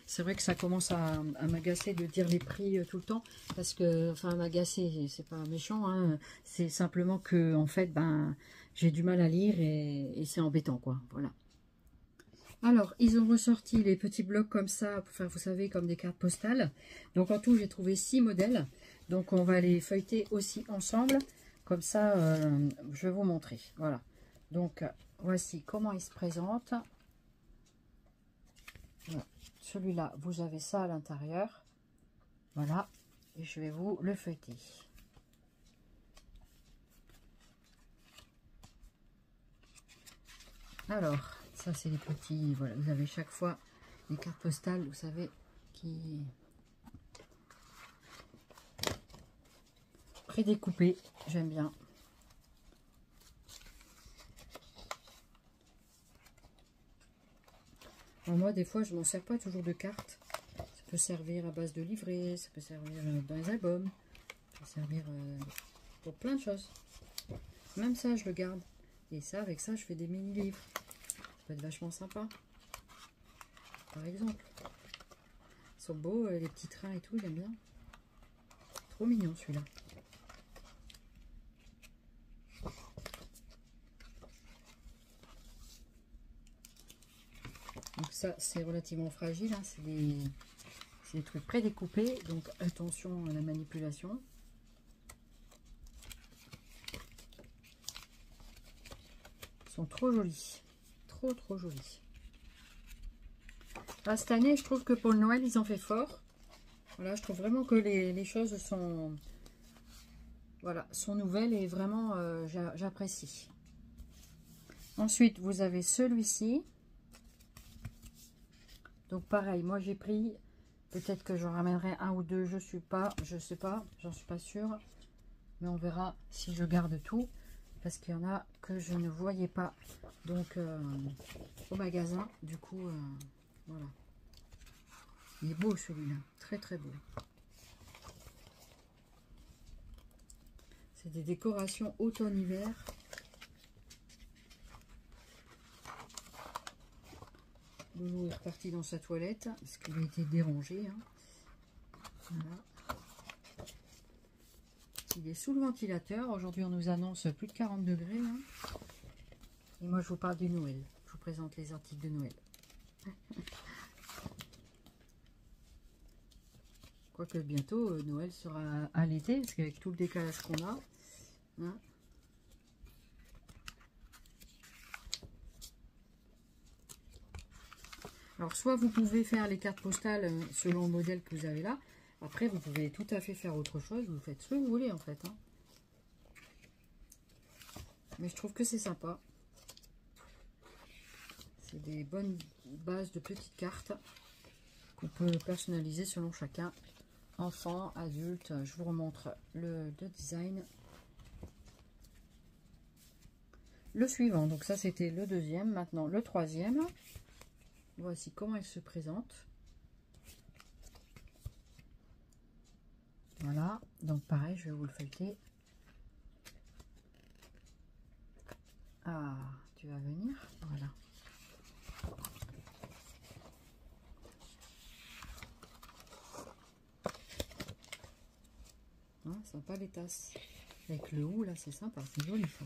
S1: C'est vrai que ça commence à m'agacer de dire les prix tout le temps. Parce que, enfin, m'agacer, c'est pas méchant. Hein, c'est simplement que, en fait, ben, j'ai du mal à lire et c'est embêtant, quoi. Voilà. Alors, ils ont ressorti les petits blocs comme ça, enfin, vous savez, comme des cartes postales. Donc, en tout, j'ai trouvé 6 modèles. Donc, on va les feuilleter aussi ensemble. Comme ça, je vais vous montrer. Voilà. Donc, voici comment ils se présentent. Voilà. Celui-là, vous avez ça à l'intérieur. Voilà. Et je vais vous le feuilleter. Alors, ça c'est les petits, voilà, vous avez chaque fois les cartes postales, vous savez, qui prédécoupées, j'aime bien. Alors moi, des fois, je m'en sers pas toujours de cartes. Ça peut servir à base de livret, ça peut servir dans les albums, ça peut servir pour plein de choses. Même ça, je le garde. Et ça, avec ça, je fais des mini-livres. Ça peut être vachement sympa. Par exemple. Ils sont beaux, les petits trains et tout, j'aime bien. Trop mignon celui-là. Donc ça, c'est relativement fragile. Hein. C'est des trucs prédécoupés. Donc attention à la manipulation. Ils sont trop jolis. Trop jolis. Là, cette année, je trouve que pour le Noël, ils ont fait fort. Voilà, je trouve vraiment que les choses sont, voilà, sont nouvelles et vraiment j'apprécie. Ensuite, vous avez celui-ci. Donc pareil, moi j'ai pris, peut-être que j'en ramènerai un ou deux, je sais pas, j'en suis pas sûre. Mais on verra si je garde tout, parce qu'il y en a que je ne voyais pas donc au magasin. Du coup, voilà. Il est beau celui-là, très très beau. C'est des décorations automne-hiver. Loulou est reparti dans sa toilette parce qu'il a été dérangé. Hein. Voilà. Il est sous le ventilateur. Aujourd'hui, on nous annonce plus de 40 degrés. Hein. Et moi, je vous parle du Noël. Je vous présente les articles de Noël. Quoique bientôt, Noël sera à l'été, parce qu'avec tout le décalage qu'on a. Hein. Alors, soit vous pouvez faire les cartes postales selon le modèle que vous avez là. Après, vous pouvez tout à fait faire autre chose. Vous faites ce que vous voulez, en fait. Hein. Mais je trouve que c'est sympa. C'est des bonnes bases de petites cartes qu'on peut personnaliser selon chacun. Enfant, adulte. Je vous remontre le design. Le suivant. Donc ça, c'était le deuxième. Maintenant, le troisième. Voici comment il se présente. Voilà. Donc pareil, je vais vous le feuilleter. Ah, tu vas venir. Voilà. Ah, sympa les tasses. Avec le haut, là, c'est sympa. C'est joli, ça.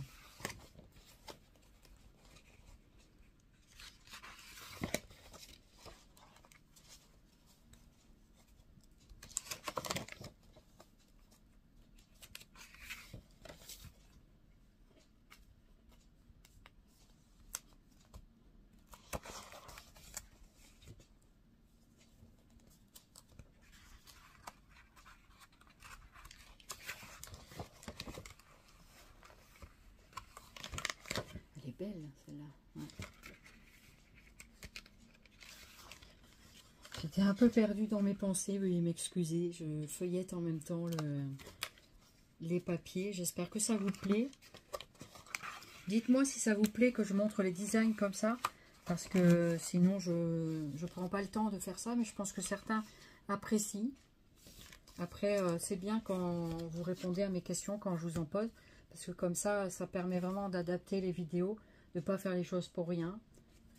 S1: Elle est belle, celle-là. Ouais. J'étais un peu perdue dans mes pensées, veuillez m'excuser. Je feuillette en même temps les papiers. J'espère que ça vous plaît. Dites-moi si ça vous plaît que je montre les designs comme ça. Parce que sinon, je ne prends pas le temps de faire ça. Mais je pense que certains apprécient. Après, c'est bien quand vous répondez à mes questions, quand je vous en pose. Parce que comme ça permet vraiment d'adapter les vidéos. De ne pas faire les choses pour rien.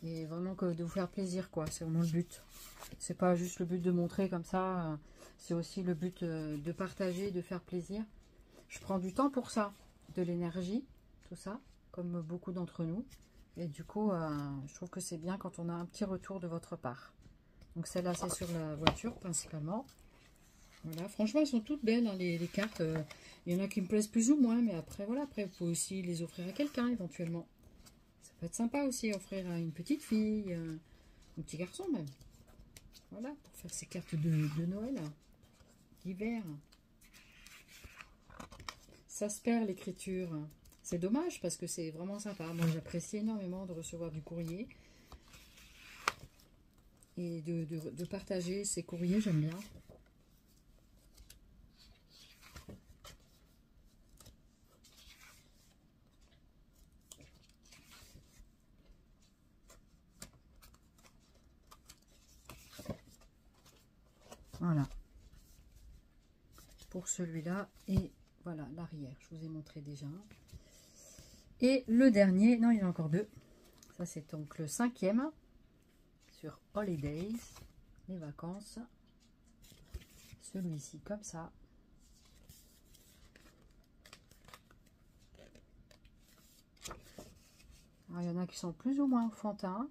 S1: Et vraiment que de vous faire plaisir, quoi. C'est vraiment le but. C'est pas juste le but de montrer comme ça. C'est aussi le but de partager, de faire plaisir. Je prends du temps pour ça. De l'énergie, tout ça. Comme beaucoup d'entre nous. Et du coup, je trouve que c'est bien quand on a un petit retour de votre part. Donc celle-là, c'est sur la voiture, principalement. Voilà, franchement, elles sont toutes belles, hein, les cartes. Il y en a qui me plaisent plus ou moins. Mais après, voilà, après, vous pouvez aussi les offrir à quelqu'un, éventuellement. Ça peut être sympa aussi, offrir à une petite fille, un petit garçon même. Voilà, pour faire ces cartes de Noël, d'hiver. Ça se perd l'écriture. C'est dommage parce que c'est vraiment sympa. Moi, j'apprécie énormément de recevoir du courrier. Et de partager ces courriers, j'aime bien. Voilà. Pour celui-là. Et voilà, l'arrière. Je vous ai montré déjà. Et le dernier, non, il y en a encore deux. Ça, c'est donc le 5e sur Holidays, les vacances. Celui-ci, comme ça. Alors, il y en a qui sont plus ou moins enfantins.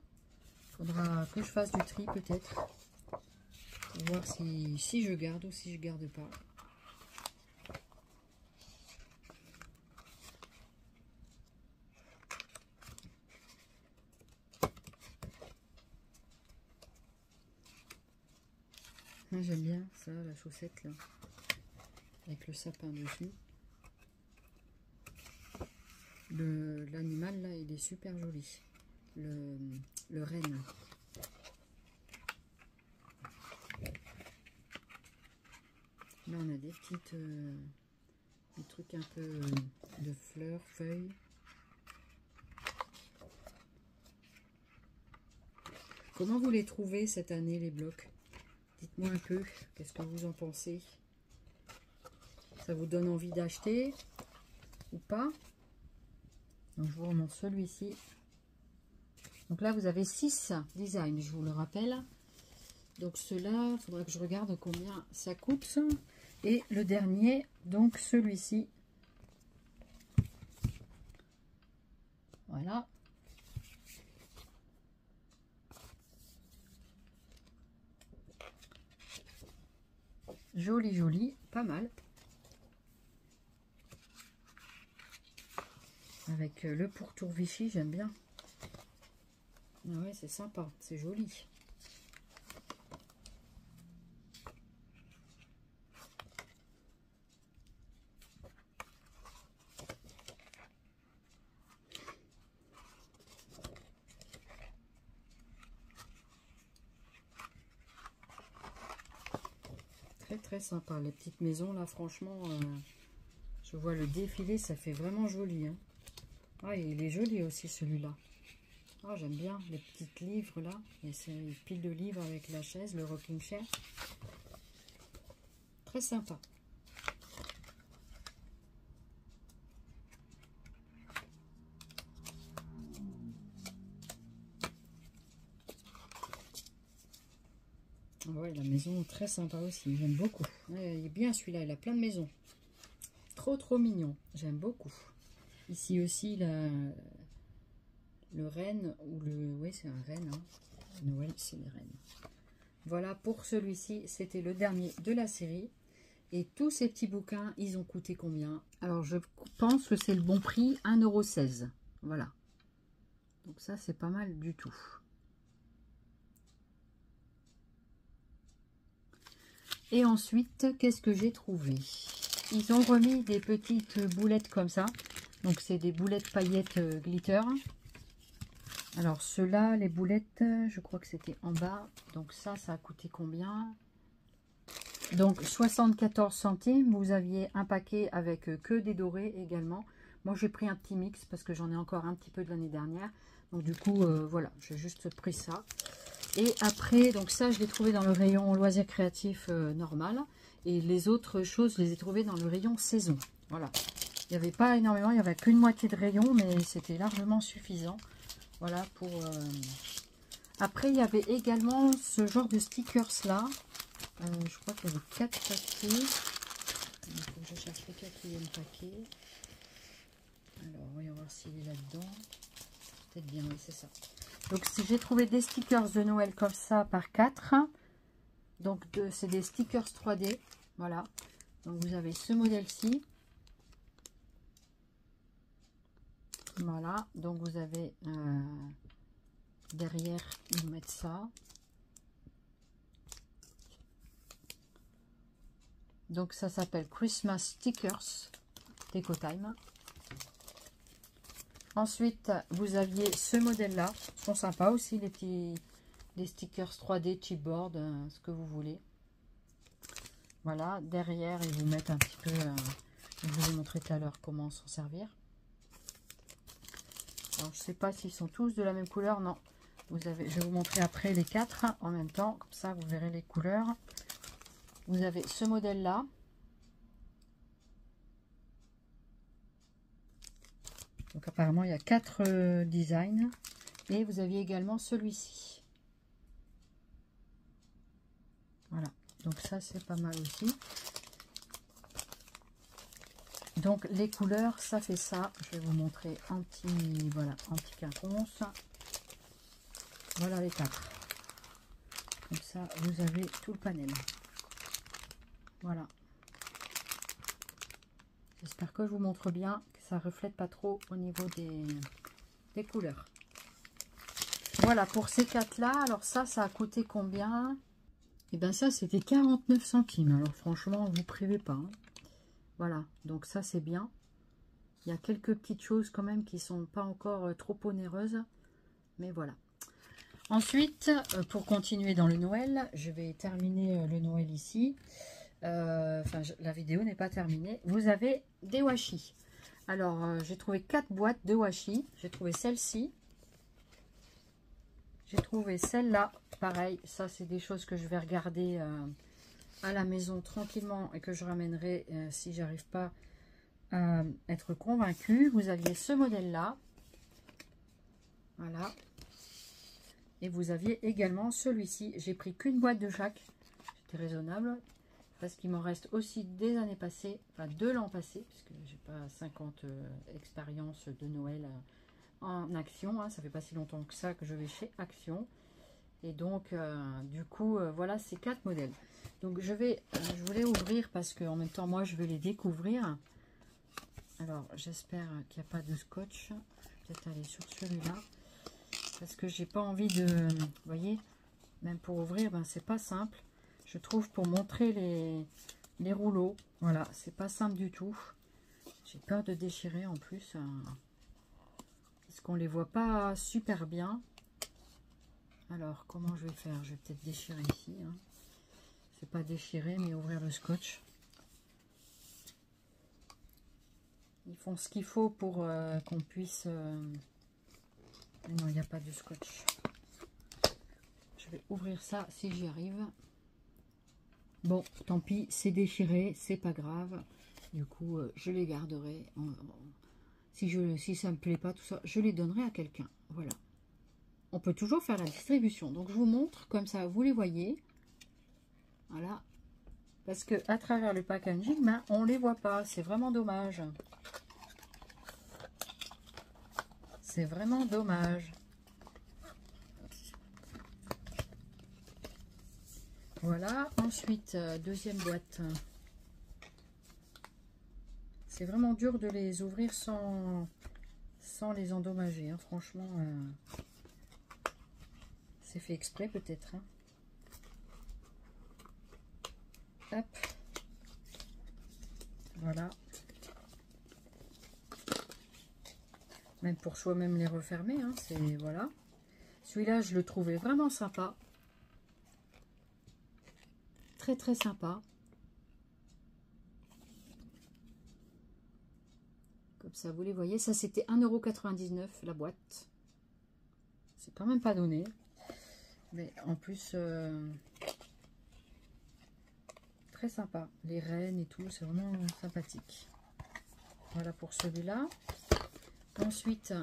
S1: Il faudra que je fasse du tri, peut-être. Pour voir si je garde ou si je garde pas. Moi j'aime bien ça, la chaussette là, avec le sapin dessus. L'animal là, il est super joli. Le renne. Là on a des petites des trucs un peu de fleurs, feuilles. Comment vous les trouvez cette année les blocs? Dites-moi un peu, qu'est-ce que vous en pensez? Ça vous donne envie d'acheter ou pas? Donc je vous remontre celui-ci. Donc là vous avez 6 designs, je vous le rappelle. Donc ceux-là, il faudra que je regarde combien ça coûte. Et le dernier, donc celui-ci. Voilà. Joli, joli, pas mal. Avec le pourtour Vichy, j'aime bien. Ah ouais, c'est sympa, c'est joli. Très très sympa, les petites maisons là, franchement, je vois le défilé, ça fait vraiment joli. Hein. Ah, il est joli aussi celui-là. Ah, j'aime bien les petites livres là. Et c'est une pile de livres avec la chaise, le rocking chair. Très sympa. Ouais, la maison très sympa aussi. J'aime beaucoup. Ouais, il est bien celui-là. Il a plein de maisons. Trop trop mignon. J'aime beaucoup. Ici aussi le renne ou le... Oui, c'est un renne. Hein. Noël, c'est les rennes. Voilà pour celui-ci. C'était le dernier de la série. Et tous ces petits bouquins, ils ont coûté combien? Alors, je pense que c'est le bon prix, 1,16 €. Voilà. Donc ça, c'est pas mal du tout. Et ensuite, qu'est-ce que j'ai trouvé? Ils ont remis des petites boulettes comme ça. Donc, c'est des boulettes paillettes glitter. Alors, ceux-là, les boulettes, je crois que c'était en bas. Donc ça a coûté combien? Donc 74 centimes, vous aviez un paquet avec que des dorés également. Moi j'ai pris un petit mix parce que j'en ai encore un petit peu de l'année dernière. Donc du coup voilà, j'ai juste pris ça. Et après, donc ça je l'ai trouvé dans le rayon loisirs créatifs normal. Et les autres choses, je les ai trouvées dans le rayon saison. Voilà. Il n'y avait pas énormément, il n'y avait qu'une moitié de rayon, mais c'était largement suffisant. Voilà pour... Après il y avait également ce genre de stickers là. Je crois qu'il y avait 4 paquets. Il faut que je cherche le 4e paquet. Alors, voyons voir s'il est là-dedans. Peut-être bien, oui, c'est ça. Donc, si j'ai trouvé des stickers de Noël comme ça par 4. Donc, c'est des stickers 3D. Voilà. Donc, vous avez ce modèle-ci. Voilà. Donc, vous avez derrière, ils mettent ça. Donc ça s'appelle Christmas Stickers Deco Time. Ensuite, vous aviez ce modèle-là. Ils sont sympas aussi, les stickers 3D, chipboard, ce que vous voulez. Voilà, derrière, ils vous mettent un petit peu... je vous ai montré tout à l'heure comment s'en servir. Alors, je ne sais pas s'ils sont tous de la même couleur. Non, je vais vous montrer après les 4 en même temps. Comme ça, vous verrez les couleurs. Vous avez ce modèle-là. Donc apparemment, il y a 4 designs. Et vous aviez également celui-ci. Voilà. Donc ça, c'est pas mal aussi. Donc les couleurs, ça fait ça. Je vais vous montrer voilà, anti-quinconce. Voilà les 4. Comme ça, vous avez tout le panel. Voilà. J'espère que je vous montre bien, que ça reflète pas trop au niveau des couleurs. Voilà, pour ces 4 là, alors ça a coûté combien? Et bien ça, c'était 49 centimes. Alors franchement, vous privez pas. Hein. Voilà, donc ça c'est bien. Il y a quelques petites choses quand même qui sont pas encore trop onéreuses. Mais voilà. Ensuite, pour continuer dans le Noël, je vais terminer le Noël ici. Enfin, la vidéo n'est pas terminée. Vous avez des washi. Alors, j'ai trouvé 4 boîtes de washi. J'ai trouvé celle-ci. J'ai trouvé celle-là. Pareil, ça c'est des choses que je vais regarder à la maison tranquillement et que je ramènerai si j'arrive pas à être convaincue. Vous aviez ce modèle-là. Voilà. Et vous aviez également celui-ci. J'ai pris qu'une boîte de chaque. J'étais raisonnable. Parce qu'il m'en reste aussi des années passées. Enfin, de l'an passé. Parce que j'ai pas 50 expériences de Noël en Action. Hein. Ça fait pas si longtemps que ça que je vais chez Action. Et donc, du coup, voilà ces 4 modèles. Donc, je voulais ouvrir parce qu'en même temps, moi, je vais les découvrir. Alors, j'espère qu'il n'y a pas de scotch. Peut-être aller sur celui-là. Parce que j'ai pas envie de... Vous voyez, même pour ouvrir, ben, c'est pas simple. Je trouve pour montrer les rouleaux. Voilà, c'est pas simple du tout. J'ai peur de déchirer en plus. Parce qu'on les voit pas super bien. Alors, comment je vais faire? Je vais peut-être déchirer ici. Hein. C'est pas déchirer, mais ouvrir le scotch. Ils font ce qu'il faut pour qu'on puisse... Non, il n'y a pas de scotch. Je vais ouvrir ça si j'y arrive. Bon, tant pis, c'est déchiré, c'est pas grave. Du coup, je les garderai. Si ça me plaît pas, tout ça, je les donnerai à quelqu'un. Voilà. On peut toujours faire la distribution. Donc, je vous montre, comme ça, vous les voyez. Voilà. Parce que à travers le packaging, ben, on les voit pas. C'est vraiment dommage. C'est vraiment dommage. Voilà. Ensuite, deuxième boîte. C'est vraiment dur de les ouvrir sans les endommager. Hein. Franchement, c'est fait exprès peut-être. Hein. Hop. Voilà. Même pour soi-même les refermer. Hein. C'est voilà. Celui-là, je le trouvais vraiment sympa. Très très sympa. Comme ça, vous les voyez. Ça, c'était 1,99 € la boîte. C'est quand même pas donné. Mais en plus, très sympa. Les rennes et tout, c'est vraiment sympathique. Voilà pour celui-là. Ensuite,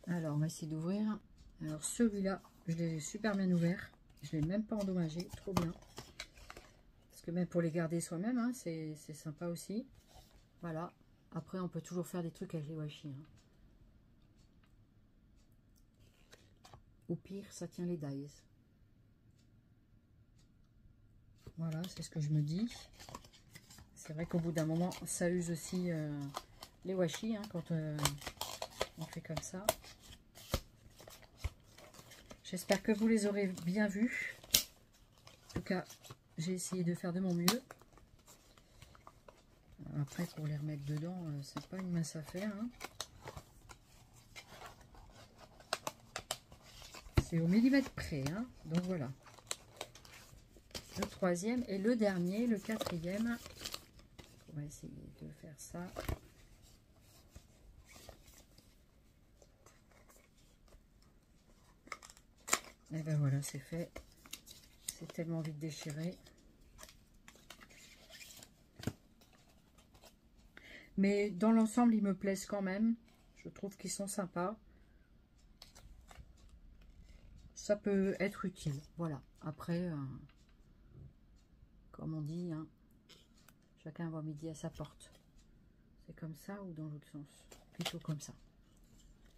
S1: alors on va essayer d'ouvrir. Alors celui-là, je l'ai super bien ouvert. Je ne l'ai même pas endommagé, trop bien. Parce que même pour les garder soi-même, hein, c'est sympa aussi. Voilà. Après, on peut toujours faire des trucs avec les washi. Hein. Au pire, ça tient les dies. Voilà, c'est ce que je me dis. C'est vrai qu'au bout d'un moment, ça use aussi les washi hein, quand on fait comme ça. J'espère que vous les aurez bien vus. En tout cas, j'ai essayé de faire de mon mieux. Après, pour les remettre dedans, c'est pas une mince affaire. Hein. C'est au millimètre près. Hein. Donc voilà. Le troisième et le dernier, le quatrième. On va essayer de faire ça. Et ben voilà, c'est fait. C'est tellement vite déchiré. Mais dans l'ensemble, ils me plaisent quand même. Je trouve qu'ils sont sympas. Ça peut être utile. Voilà. Après, comme on dit, hein, chacun voit midi à sa porte. C'est comme ça ou dans l'autre sens? Plutôt comme ça.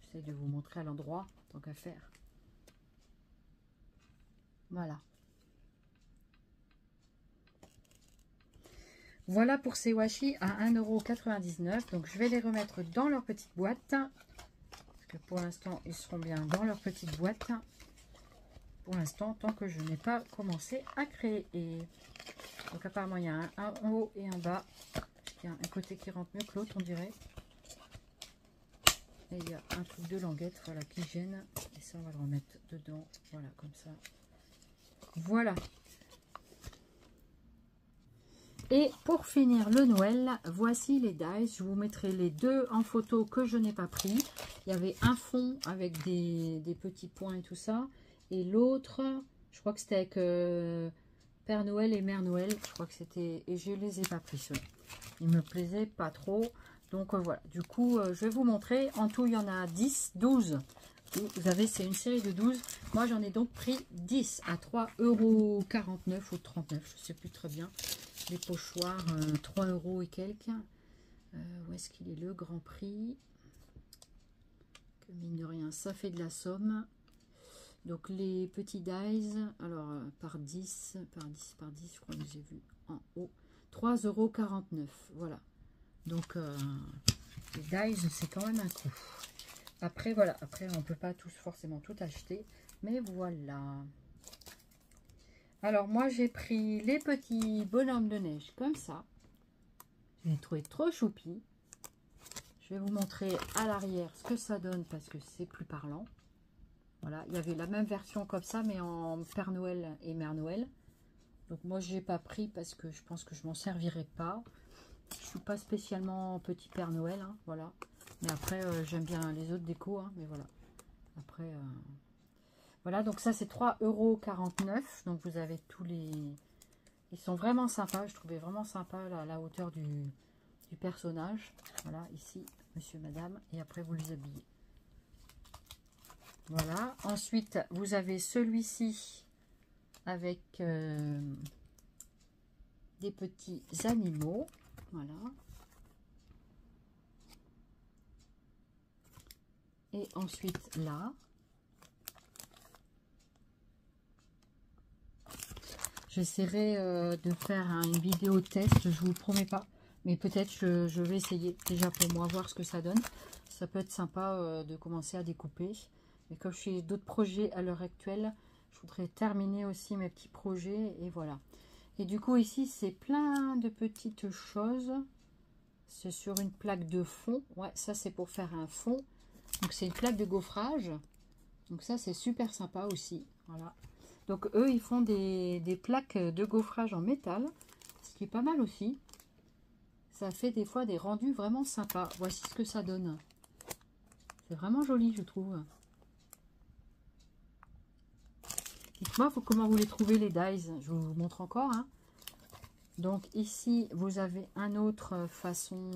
S1: J'essaie de vous montrer à l'endroit, tant qu'à faire. Voilà. Voilà pour ces washi à 1,99 €. Donc je vais les remettre dans leur petite boîte. que pour l'instant, ils seront bien dans leur petite boîte. Pour l'instant, tant que je n'ai pas commencé à créer. Donc apparemment, il y a un en haut et un bas. Il y a un côté qui rentre mieux que l'autre, on dirait. Et il y a un truc de languette, voilà, qui gêne. Et ça, on va le remettre dedans. Voilà, comme ça. Voilà. Et pour finir le Noël, voici les dies. Je vous mettrai les deux en photo que je n'ai pas pris. Il y avait un fond avec des petits points et tout ça. Et l'autre, je crois que c'était avec Père Noël et Mère Noël. Je crois que c'était... Et je les ai pas pris, ceux-là. Ils me plaisaient pas trop. Donc voilà. Du coup, je vais vous montrer. En tout, il y en a 10, 12. Vous avez, c'est une série de 12. Moi, j'en ai donc pris 10 à 3,49 € ou 39. Je ne sais plus très bien. Les pochoirs, 3 € et quelques. Où est-ce qu'il est le grand prix? Que mine de rien, ça fait de la somme. Donc les petits dies, alors par 10, je crois que j'ai vu en haut. 3,49 €. Voilà. Donc les dies, c'est quand même un coup. Après, voilà. Après, on ne peut pas tous forcément tout acheter. Mais voilà. Alors, moi, j'ai pris les petits bonhommes de neige comme ça. Je les ai trouvés trop choupis. Je vais vous montrer à l'arrière ce que ça donne parce que c'est plus parlant. Voilà, il y avait la même version comme ça, mais en Père Noël et Mère Noël. Donc, moi, je n'ai pas pris parce que je pense que je m'en servirai pas. Je ne suis pas spécialement petit Père Noël, hein, voilà. Mais après, j'aime bien les autres décos, hein, mais voilà. Après... Voilà, donc ça c'est 3,49 €. Donc vous avez tous les... Ils sont vraiment sympas, je trouvais vraiment sympa la hauteur du personnage. Voilà, ici, monsieur, madame. Et après vous les habillez. Voilà. Ensuite, vous avez celui-ci avec des petits animaux. Voilà. Et ensuite là. J'essaierai de faire une vidéo test, je vous promets pas. Mais peut-être je vais essayer déjà pour moi, voir ce que ça donne. Ça peut être sympa de commencer à découper. Mais comme je fais d'autres projets à l'heure actuelle, je voudrais terminer aussi mes petits projets. Et voilà. Et du coup ici, c'est plein de petites choses. C'est sur une plaque de fond. Ouais, ça c'est pour faire un fond. Donc c'est une plaque de gaufrage. Donc ça c'est super sympa aussi. Voilà. Donc eux, ils font des plaques de gaufrage en métal, ce qui est pas mal aussi. Ça fait des fois des rendus vraiment sympas. Voici ce que ça donne. C'est vraiment joli, je trouve. Dites-moi comment vous les trouvez, les dies. Je vous montre encore. Hein. Donc ici, vous avez un autre façon.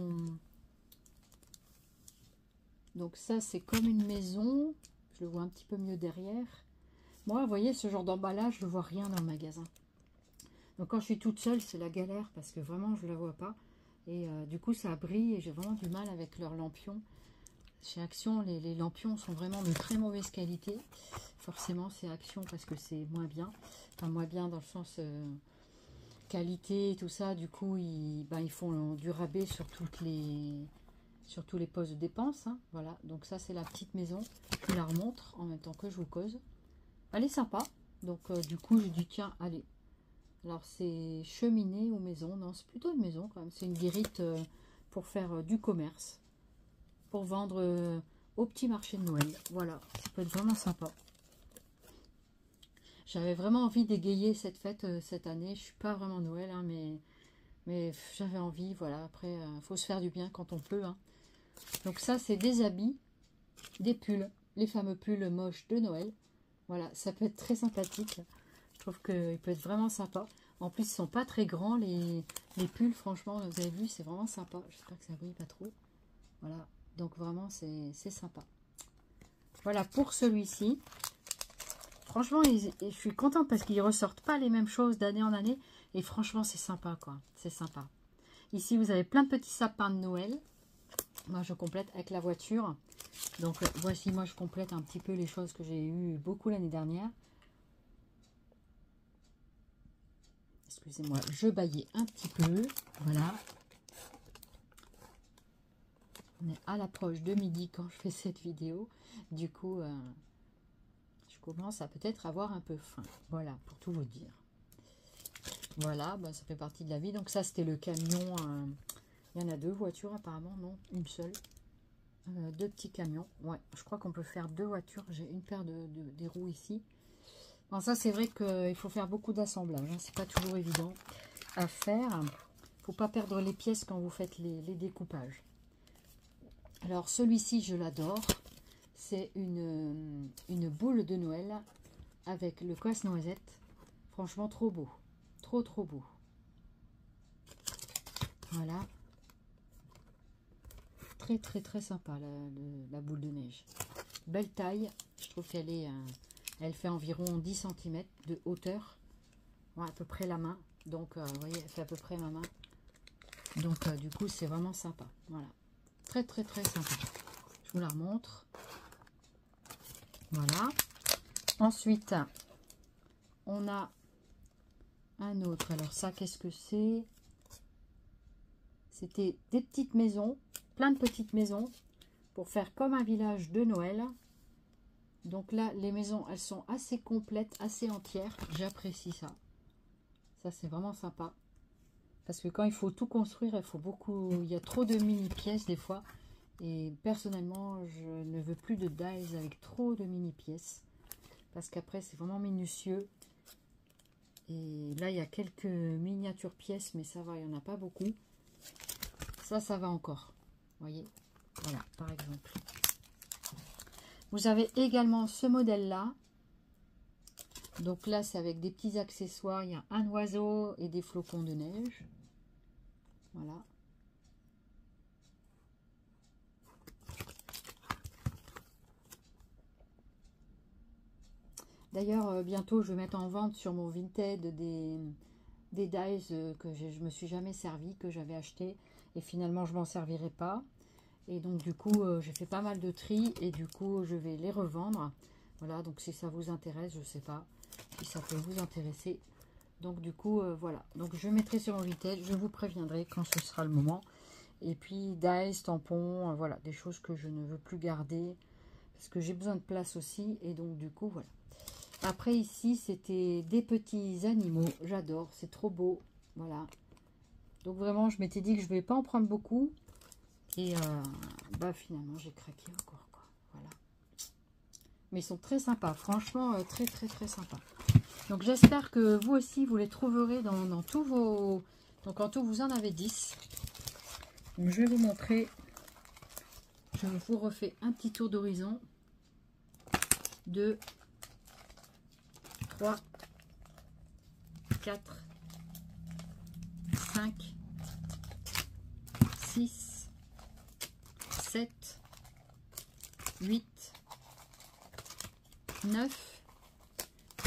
S1: Donc ça, c'est comme une maison. Je le vois un petit peu mieux derrière. Moi, vous voyez, ce genre d'emballage, je ne vois rien dans le magasin. Donc, quand je suis toute seule, c'est la galère parce que vraiment, je ne la vois pas. Et du coup, ça brille et j'ai vraiment du mal avec leurs lampions. Chez Action, les lampions sont vraiment de très mauvaise qualité. Forcément, c'est Action parce que c'est moins bien. Enfin, moins bien dans le sens qualité et tout ça. Du coup, ils font du rabais sur tous les postes de dépenses. Hein. Voilà, donc ça, c'est la petite maison. Je vous la remontre en même temps que je vous cause. Elle est sympa, donc du coup j'ai dit tiens allez. Alors c'est cheminée ou maison, non c'est plutôt une maison quand même. C'est une guérite pour faire du commerce, pour vendre au petit marché de Noël. Voilà, ça peut être vraiment sympa. J'avais vraiment envie d'égayer cette fête cette année. Je suis pas vraiment Noël, hein, mais j'avais envie. Voilà, après faut se faire du bien quand on peut. Hein. Donc ça c'est des habits, des pulls, les fameux pulls moches de Noël. Voilà, ça peut être très sympathique. Je trouve qu'il peut être vraiment sympa. En plus, ils ne sont pas très grands, les pulls, franchement, vous avez vu, c'est vraiment sympa. J'espère que ça brille pas trop. Voilà, donc vraiment, c'est sympa. Voilà, pour celui-ci. Franchement, je suis contente parce qu'ils ne ressortent pas les mêmes choses d'année en année. Et franchement, c'est sympa, quoi. C'est sympa. Ici, vous avez plein de petits sapins de Noël. Moi, je complète avec la voiture. Donc, voici, moi, je complète un petit peu les choses que j'ai eues beaucoup l'année dernière. Excusez-moi, je bâillais un petit peu. Voilà. On est à l'approche de midi quand je fais cette vidéo. Du coup, je commence à peut-être avoir un peu faim. Voilà, pour tout vous dire. Voilà, bah, ça fait partie de la vie. Donc ça, c'était le camion. Il y en a 2 voitures apparemment, non, une seule. 2 petits camions. Ouais, je crois qu'on peut faire 2 voitures. J'ai une paire des roues ici. Bon, ça, c'est vrai qu'il faut faire beaucoup d'assemblage. Hein. C'est pas toujours évident à faire. Faut pas perdre les pièces quand vous faites les découpages. Alors, celui-ci, je l'adore. C'est une boule de Noël avec le casse-noisette. Franchement, trop beau. Trop beau. Voilà. Très sympa, la boule de neige. Belle taille. Je trouve qu'elle est... elle fait environ 10 cm de hauteur. Ouais, à peu près la main. Donc, vous voyez, elle fait à peu près ma main. Donc, du coup, c'est vraiment sympa. Voilà. Très sympa. Je vous la remontre. Voilà. Ensuite, on a un autre. Alors ça, qu'est-ce que c'est? C'était des petites maisons, plein de petites maisons, pour faire comme un village de Noël. Donc là, les maisons, elles sont assez complètes, assez entières. J'apprécie ça. Ça, c'est vraiment sympa. Parce que quand il faut tout construire, il faut beaucoup... Il y a trop de mini-pièces des fois. Et personnellement, je ne veux plus de dies avec trop de mini-pièces. Parce qu'après, c'est vraiment minutieux. Et là, il y a quelques miniatures pièces, mais ça va, il n'y en a pas beaucoup. Ça va encore. Vous voyez? Voilà, par exemple. Vous avez également ce modèle-là. Donc là, c'est avec des petits accessoires. Il y a un oiseau et des flocons de neige. Voilà. D'ailleurs, bientôt, je vais mettre en vente sur mon Vinted des dies que je me suis jamais servi, que j'avais acheté. Et finalement, je m'en servirai pas. Et donc, du coup, j'ai fait pas mal de tri. Et du coup, je vais les revendre. Voilà, donc si ça vous intéresse, je sais pas si ça peut vous intéresser. Donc, du coup, voilà. Donc, je mettrai sur mon Vinted. Je vous préviendrai quand ce sera le moment. Et puis, dies, tampons, voilà. Des choses que je ne veux plus garder. Parce que j'ai besoin de place aussi. Et donc, du coup, voilà. Après ici, c'était des petits animaux. J'adore, c'est trop beau. Voilà. Donc vraiment, je m'étais dit que je ne vais pas en prendre beaucoup. Et bah finalement, j'ai craqué encore, quoi. Voilà. Mais ils sont très sympas. Franchement, très sympas. Donc j'espère que vous aussi, vous les trouverez dans tous vos... Donc en tout, vous en avez 10. Donc, je vais vous montrer. Je vous refais un petit tour d'horizon. 2, 3, 4, 5, 6, 7, 8, 9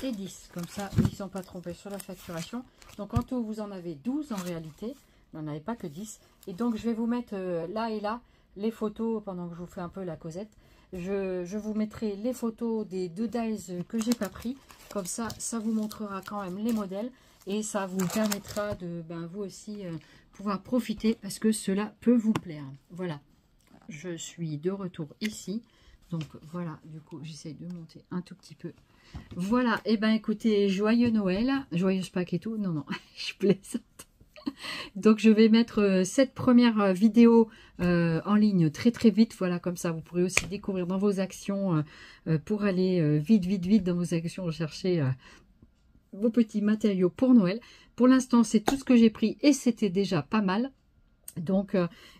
S1: et 10. Comme ça, ils ne sont pas trompés sur la facturation. Donc en tout, vous en avez 12 en réalité. Vous n'en avez pas que 10. Et donc, je vais vous mettre là et là les photos pendant que je vous fais un peu la causette. Je vous mettrai les photos des 2 dies que j'ai pas pris. Comme ça, ça vous montrera quand même les modèles. Et ça vous permettra de, vous aussi, pouvoir profiter. Parce que cela peut vous plaire. Voilà. Je suis de retour ici. Donc, voilà. Du coup, j'essaye de monter un tout petit peu. Voilà. Et écoutez, joyeux Noël. Joyeuse Pâques et tout. Non, je plaisante. Donc je vais mettre cette première vidéo en ligne très vite. Voilà, comme ça vous pourrez aussi découvrir dans vos actions pour aller vite dans vos actions rechercher vos petits matériaux pour Noël. Pour l'instant, c'est tout ce que j'ai pris et c'était déjà pas mal. Donc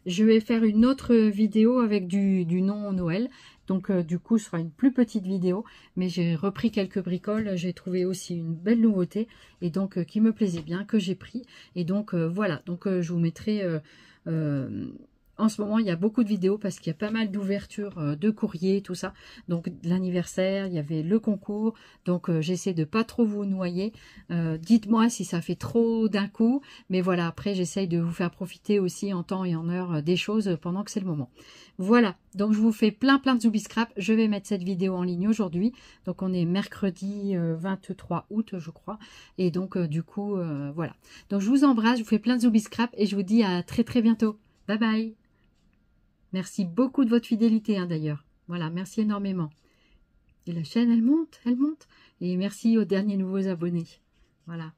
S1: je vais faire une autre vidéo avec du non Noël. Donc du coup ce sera une plus petite vidéo, mais j'ai repris quelques bricoles, j'ai trouvé aussi une belle nouveauté et donc qui me plaisait bien, que j'ai pris. Et donc voilà, donc je vous mettrai en ce moment il y a beaucoup de vidéos parce qu'il y a pas mal d'ouvertures de courrier, tout ça. Donc l'anniversaire, il y avait le concours, donc j'essaie de pas trop vous noyer. Dites-moi si ça fait trop d'un coup, mais voilà, après j'essaye de vous faire profiter aussi en temps et en heure des choses pendant que c'est le moment. Voilà, donc je vous fais plein de Zoubi Scrap. Je vais mettre cette vidéo en ligne aujourd'hui. Donc on est mercredi 23 août je crois. Et donc du coup voilà. Donc je vous embrasse, je vous fais plein de Zoubi Scrap et je vous dis à très bientôt. Bye bye. Merci beaucoup de votre fidélité, hein, d'ailleurs. Voilà, merci énormément. Et la chaîne, elle monte, elle monte. Et merci aux derniers nouveaux abonnés. Voilà.